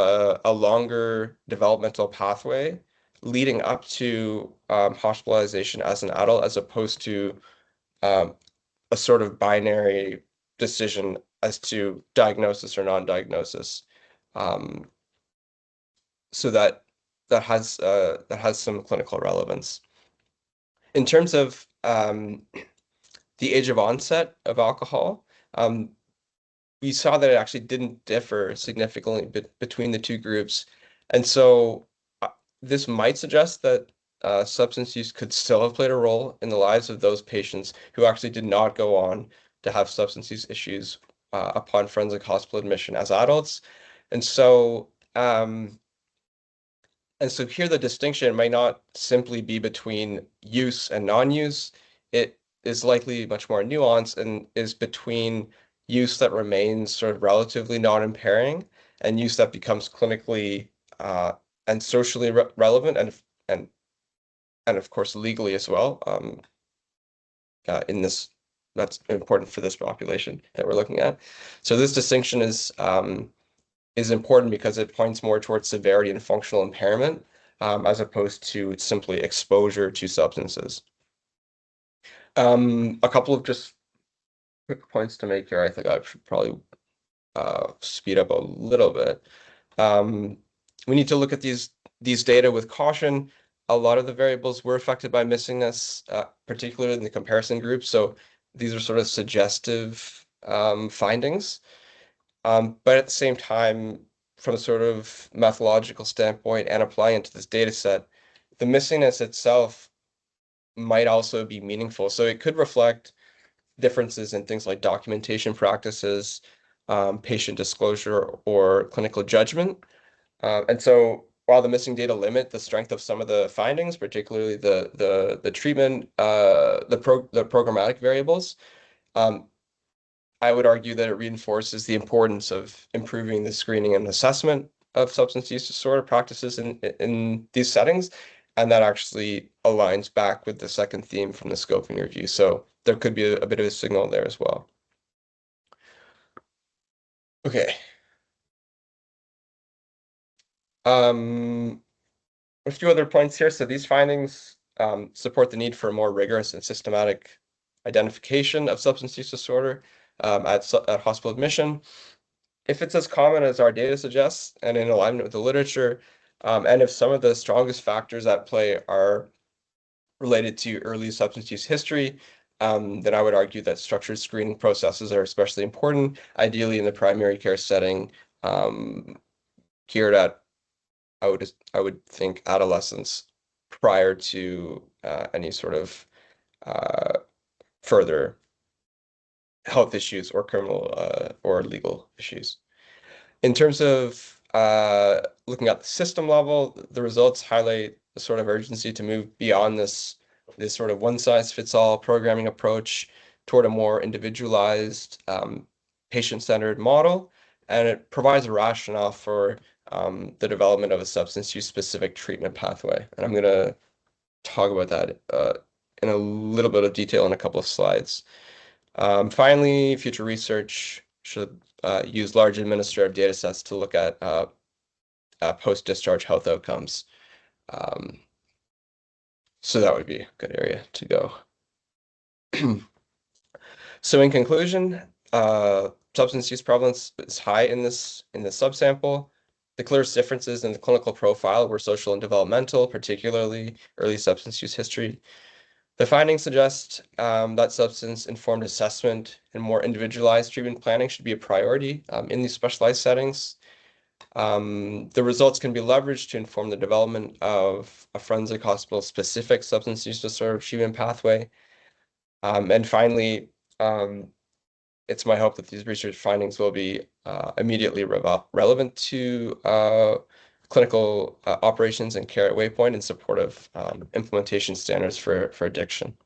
a longer developmental pathway leading up to hospitalization as an adult, as opposed to um, a sort of binary decision as to diagnosis or non-diagnosis. Um, so that has some clinical relevance. In terms of the age of onset of alcohol, we saw that it actually didn't differ significantly between the two groups. And so this might suggest that substance use could still have played a role in the lives of those patients who actually did not go on to have substance use issues upon forensic hospital admission as adults. And so, here the distinction might not simply be between use and non-use. It is likely much more nuanced and is between use that remains sort of relatively non-impairing and use that becomes clinically and socially relevant and and of course legally as well. In this, that's important for this population that we're looking at. So this distinction is important because it points more towards severity and functional impairment as opposed to simply exposure to substances. A couple of just quick points to make here. I think I should probably speed up a little bit. We need to look at these data with caution. A lot of the variables were affected by missingness, particularly in the comparison group. So these are sort of suggestive findings. But at the same time, from a sort of methodological standpoint and applying it to this data set, the missingness itself might also be meaningful. So it could reflect differences in things like documentation practices, patient disclosure, or clinical judgment. And so while the missing data limit the strength of some of the findings, particularly the treatment, the programmatic variables, I would argue that it reinforces the importance of improving the screening and assessment of substance use disorder practices in these settings, and that actually aligns back with the second theme from the scoping review. So there could be a bit of a signal there as well. Okay. A few other points here. So these findings support the need for a more rigorous and systematic identification of substance use disorder at hospital admission. If it's as common as our data suggests and in alignment with the literature, and if some of the strongest factors at play are related to early substance use history, then I would argue that structured screening processes are especially important, ideally in the primary care setting, geared at, I would think, adolescents prior to any sort of further health issues or criminal or legal issues. In terms of looking at the system level, the results highlight the sort of urgency to move beyond this sort of one-size-fits-all programming approach toward a more individualized, patient-centered model, and it provides a rationale for the development of a substance use specific treatment pathway. And I'm going to talk about that in a little bit of detail in a couple of slides. Finally, future research should use large administrative data sets to look at post-discharge health outcomes. So that would be a good area to go. So in conclusion, substance use prevalence is high in this subsample. The clearest differences in the clinical profile were social and developmental, particularly early substance use history. The findings suggest that substance-informed assessment and more individualized treatment planning should be a priority in these specialized settings. The results can be leveraged to inform the development of a forensic hospital-specific substance use disorder treatment pathway. And finally, it's my hope that these research findings will be immediately relevant to clinical operations and care at Waypoint in support of implementation standards for addiction.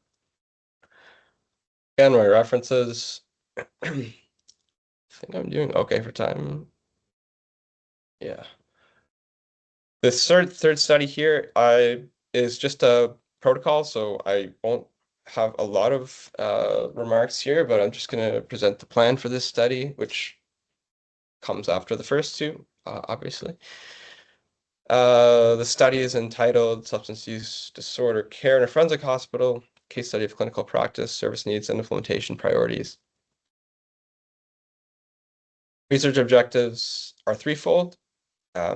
Again, my references. I think I'm doing okay for time. Yeah. This third study here is just a protocol, so I won't have a lot of remarks here, but I'm just going to present the plan for this study, which comes after the first two, obviously. The study is entitled Substance Use Disorder Care in a Forensic Hospital, Case Study of Clinical Practice, Service Needs, and Implementation Priorities. Research objectives are threefold.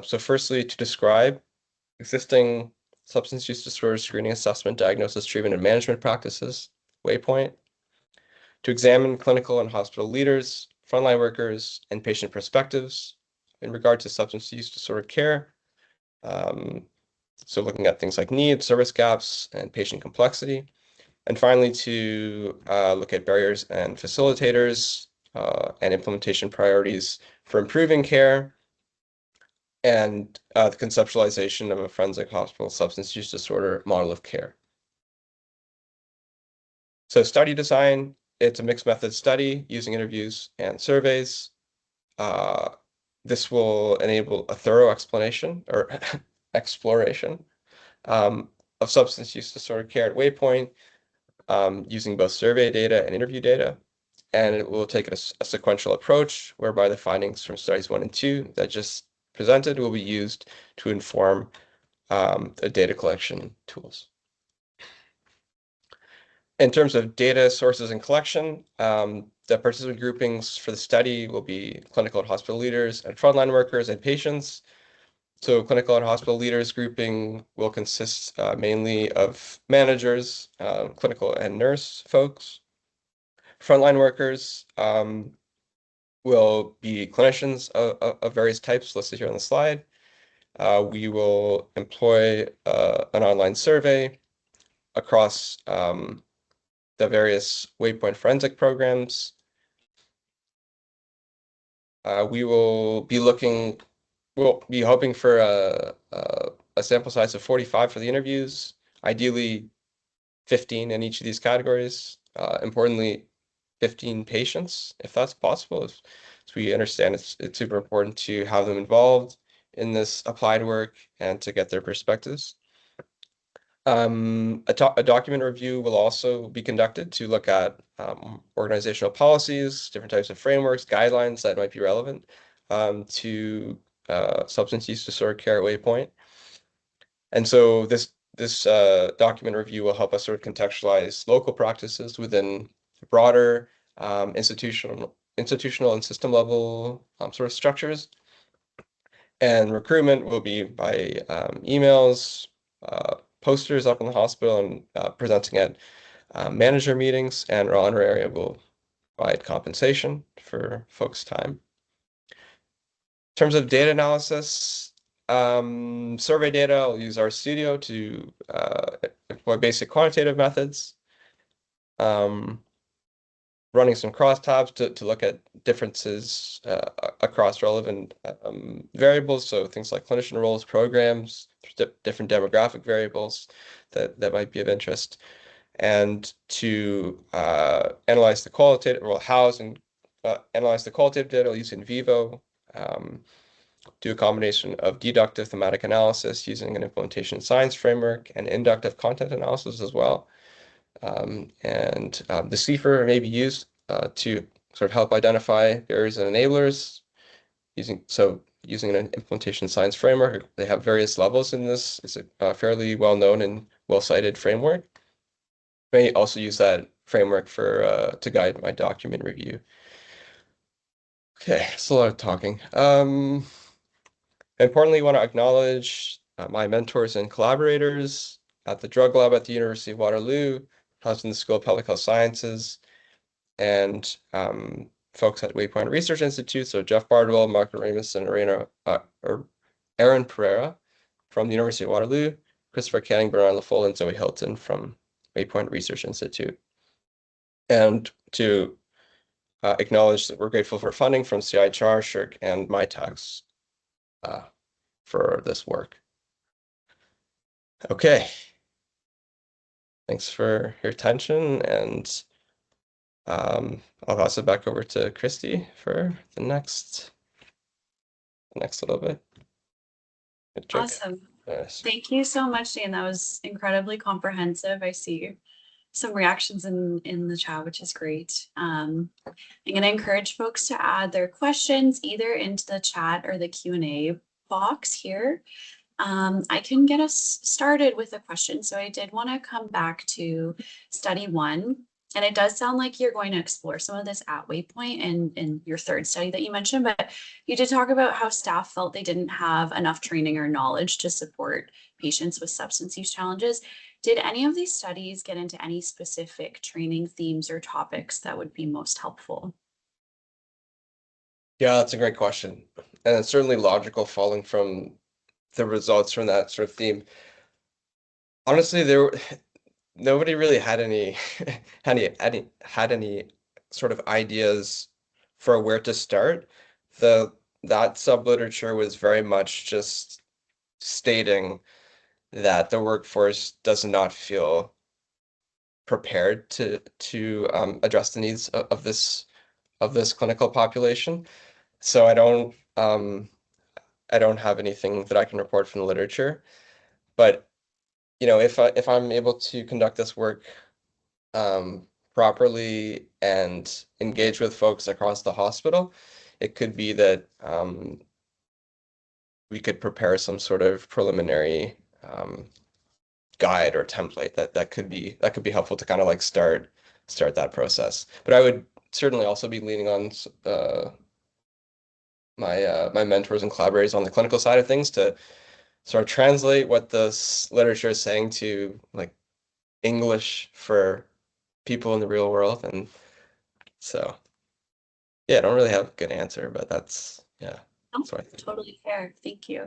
So firstly, to describe existing substance use disorder screening, assessment, diagnosis, treatment, and management practices, Waypoint. To examine clinical and hospital leaders, frontline workers, and patient perspectives in regard to substance use disorder care. So looking at things like needs, service gaps, and patient complexity. And finally, to look at barriers and facilitators and implementation priorities for improving care and the conceptualization of a forensic hospital substance use disorder model of care. So study design, it's a mixed method study using interviews and surveys. This will enable a thorough explanation or exploration of substance use disorder care at Waypoint using both survey data and interview data. And it will take a sequential approach whereby the findings from studies 1 and 2 that just presented will be used to inform the data collection tools. In terms of data sources and collection, the participant groupings for the study will be clinical and hospital leaders and frontline workers and patients. So clinical and hospital leaders grouping will consist mainly of managers, clinical and nurse folks. Frontline workers will be clinicians of various types listed here on the slide. We will employ an online survey across the various Waypoint forensic programs. We will be looking we'll be hoping for a sample size of 45 for the interviews, ideally 15 in each of these categories. Importantly, 15 patients, if that's possible. As we understand, it's super important to have them involved in this applied work and to get their perspectives. A document review will also be conducted to look at organizational policies, different types of frameworks, guidelines that might be relevant to substance use disorder care at Waypoint. And so this document review will help us sort of contextualize local practices within broader institutional and system level sort of structures. And recruitment will be by emails, posters up in the hospital, and presenting at manager meetings, and our honor area will provide compensation for folks' time. In terms of data analysis, survey data, I'll use our studio to employ basic quantitative methods. Running some crosstabs to look at differences across relevant variables, so things like clinician roles, programs, different demographic variables that might be of interest, and to analyze the qualitative, well, analyze the qualitative data, use in vivo, do a combination of deductive thematic analysis using an implementation science framework and inductive content analysis as well. The CFR may be used to sort of help identify barriers and enablers using an implementation science framework. They have various levels in this. It's a fairly well-known and well-cited framework. May also use that framework for to guide my document review. Okay, it's a lot of talking. Importantly, I want to acknowledge my mentors and collaborators at the drug lab at the University of Waterloo, in the School of Public Health Sciences, and folks at Waypoint Research Institute. So Jeff Bardwell, Marco Remus, and Aaron Pereira from the University of Waterloo, Christopher Canning, Bernard LaFolle, and Zoe Hilton from Waypoint Research Institute. And to acknowledge that we're grateful for funding from CIHR, SSHRC, and MyTax for this work. Okay. Thanks for your attention, and I'll pass it back over to Christy for the next little bit. Awesome. Yes. Thank you so much, Dan. That was incredibly comprehensive. I see some reactions in the chat, which is great. I'm going to encourage folks to add their questions either into the chat or the Q&A box here. I can get us started with a question. So I did want to come back to study 1. And it does sound like you're going to explore some of this at Waypoint in your third study that you mentioned, but you did talk about how staff felt they didn't have enough training or knowledge to support patients with substance use challenges. Did any of these studies get into any specific training themes or topics that would be most helpful? Yeah, that's a great question. And it's certainly logical following from the results from that sort of theme. Honestly, nobody really had any had any sort of ideas for where to start. That sub-literature was very much just stating that the workforce does not feel prepared to address the needs of this clinical population. So I don't have anything that I can report from the literature, but if I'm able to conduct this work properly and engage with folks across the hospital, it could be that we could prepare some sort of preliminary guide or template that could be helpful to kind of like start that process. But I would certainly also be leaning on my mentors and collaborators on the clinical side of things to sort of translate what this literature is saying to like English for people in the real world. And so, yeah, I don't really have a good answer, but that's what I think. Totally fair. Thank you.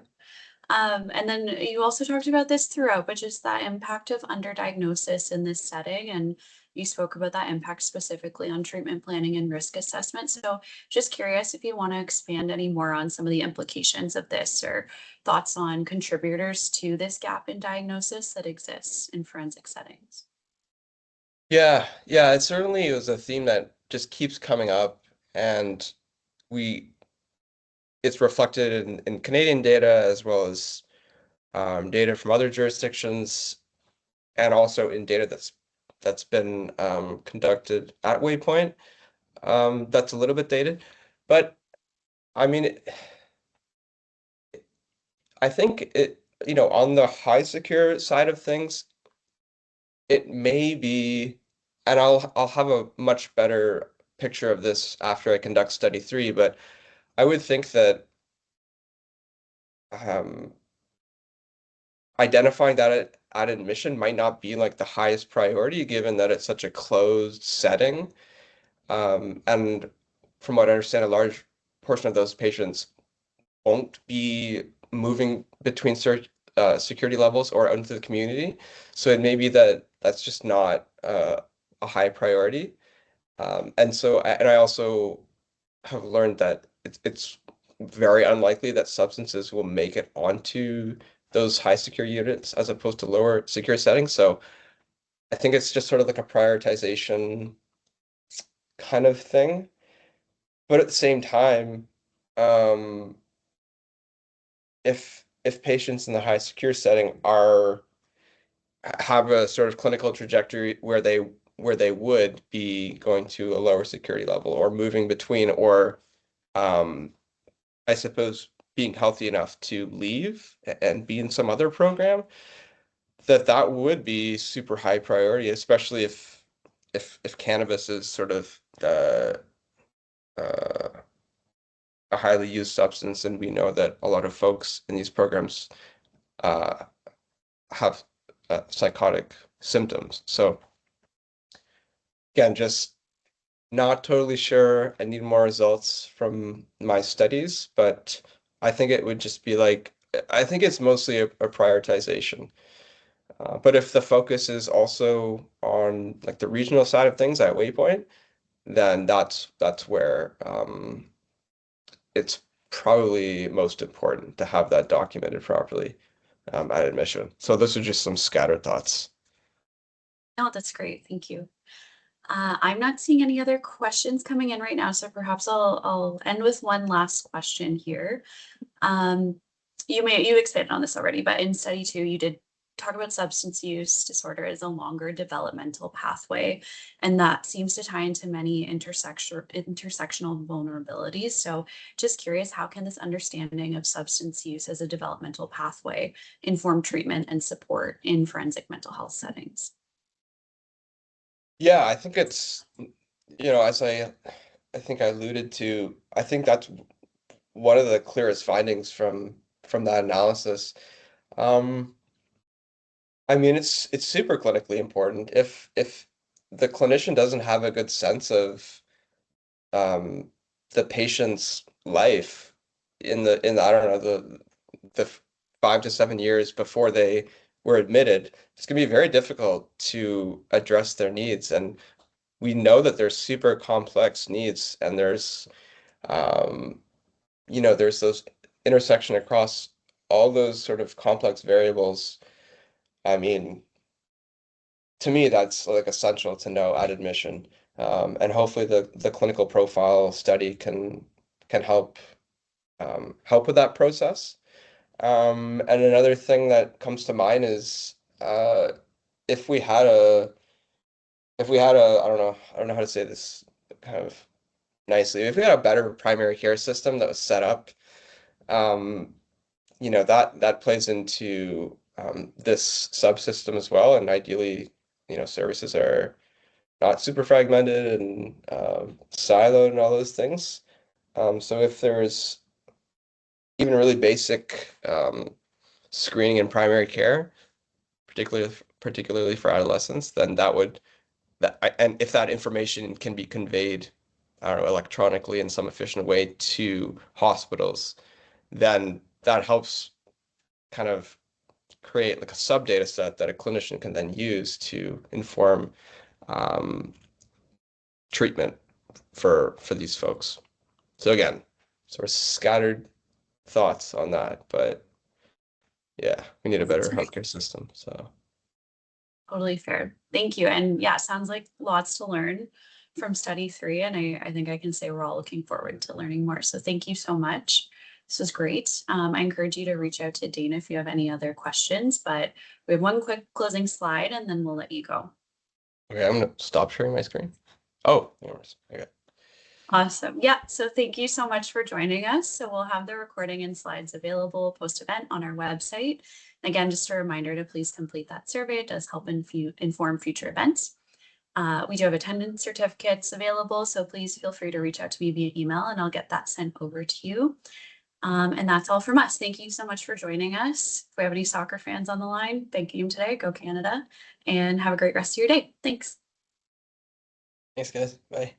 And then you also talked about this throughout, but just that impact of underdiagnosis in this setting and you spoke about that impact specifically on treatment planning and risk assessment. So just curious if you want to expand any more on some of the implications of this or thoughts on contributors to this gap in diagnosis that exists in forensic settings. Yeah, it certainly is a theme that just keeps coming up, and we it's reflected in Canadian data as well as data from other jurisdictions, and also in data that's been conducted at Waypoint. That's a little bit dated, but I mean, I think on the high secure side of things, it may be, and I'll have a much better picture of this after I conduct study 3, but I would think that um, identifying that at admission might not be like the highest priority, given that it's such a closed setting. And from what I understand, a large portion of those patients won't be moving between security levels or out into the community. So it may be that that's just not a high priority. And I also have learned that it's very unlikely that substances will make it onto those high secure units as opposed to lower secure settings. So I think it's just sort of like a prioritization kind of thing. But at the same time, um, if patients in the high secure setting are have a sort of clinical trajectory where they would be going to a lower security level or moving between, or um, I suppose being healthy enough to leave and be in some other program, that would be super high priority, especially if cannabis is sort of uh, a highly used substance, and we know that a lot of folks in these programs uh, have psychotic symptoms. So again, just not totally sure. I need more results from my studies, but I think it would just be like, I think it's mostly a prioritization. But if the focus is also on like the regional side of things at Waypoint, then that's where it's probably most important to have that documented properly at admission. So those are just some scattered thoughts. No, that's great. Thank you. I'm not seeing any other questions coming in right now, so perhaps I'll end with one last question here. Um, you expanded on this already, but in study 2, you did talk about substance use disorder as a longer developmental pathway, and that seems to tie into many intersectional vulnerabilities. So just curious, how can this understanding of substance use as a developmental pathway inform treatment and support in forensic mental health settings? Yeah, I think it's, as I think I alluded to, I think that's one of the clearest findings from that analysis. Um, I mean, it's super clinically important. If the clinician doesn't have a good sense of um, the patient's life in the I don't know the 5 to 7 years before they were admitted, it's gonna be very difficult to address their needs. And we know that there's super complex needs, and um, there's those intersection across all those sort of complex variables. I mean, to me, that's like essential to know at admission. And hopefully the clinical profile study can help with that process. And another thing that comes to mind is if we had a I don't know how to say this kind of nicely. If we had a better primary care system that was set up, um, that plays into this subsystem as well. And ideally, services are not super fragmented and siloed and all those things. So if there's even really basic screening in primary care, particularly for adolescents, then and if that information can be conveyed, I don't know, electronically in some efficient way to hospitals, then that helps kind of create like a sub data set that a clinician can then use to inform treatment for these folks. So again, sort of scattered thoughts on that, but yeah, we need a better healthcare system. So Totally fair. Thank you. And yeah, sounds like lots to learn from study 3. And I think I can say we're all looking forward to learning more. So thank you so much. This was great. I encourage you to reach out to Dana if you have any other questions, but we have one quick closing slide and then we'll let you go. okay, I'm gonna stop sharing my screen. Oh, okay. Awesome. Yeah. So thank you so much for joining us. So we'll have the recording and slides available post-event on our website. Again, just a reminder to please complete that survey. It does help inform future events. We do have attendance certificates available, so please feel free to reach out to me via email and I'll get that sent over to you. And that's all from us. Thank you so much for joining us. If we have any soccer fans on the line, big game today, go Canada, and have a great rest of your day. Thanks. Thanks, guys. Bye.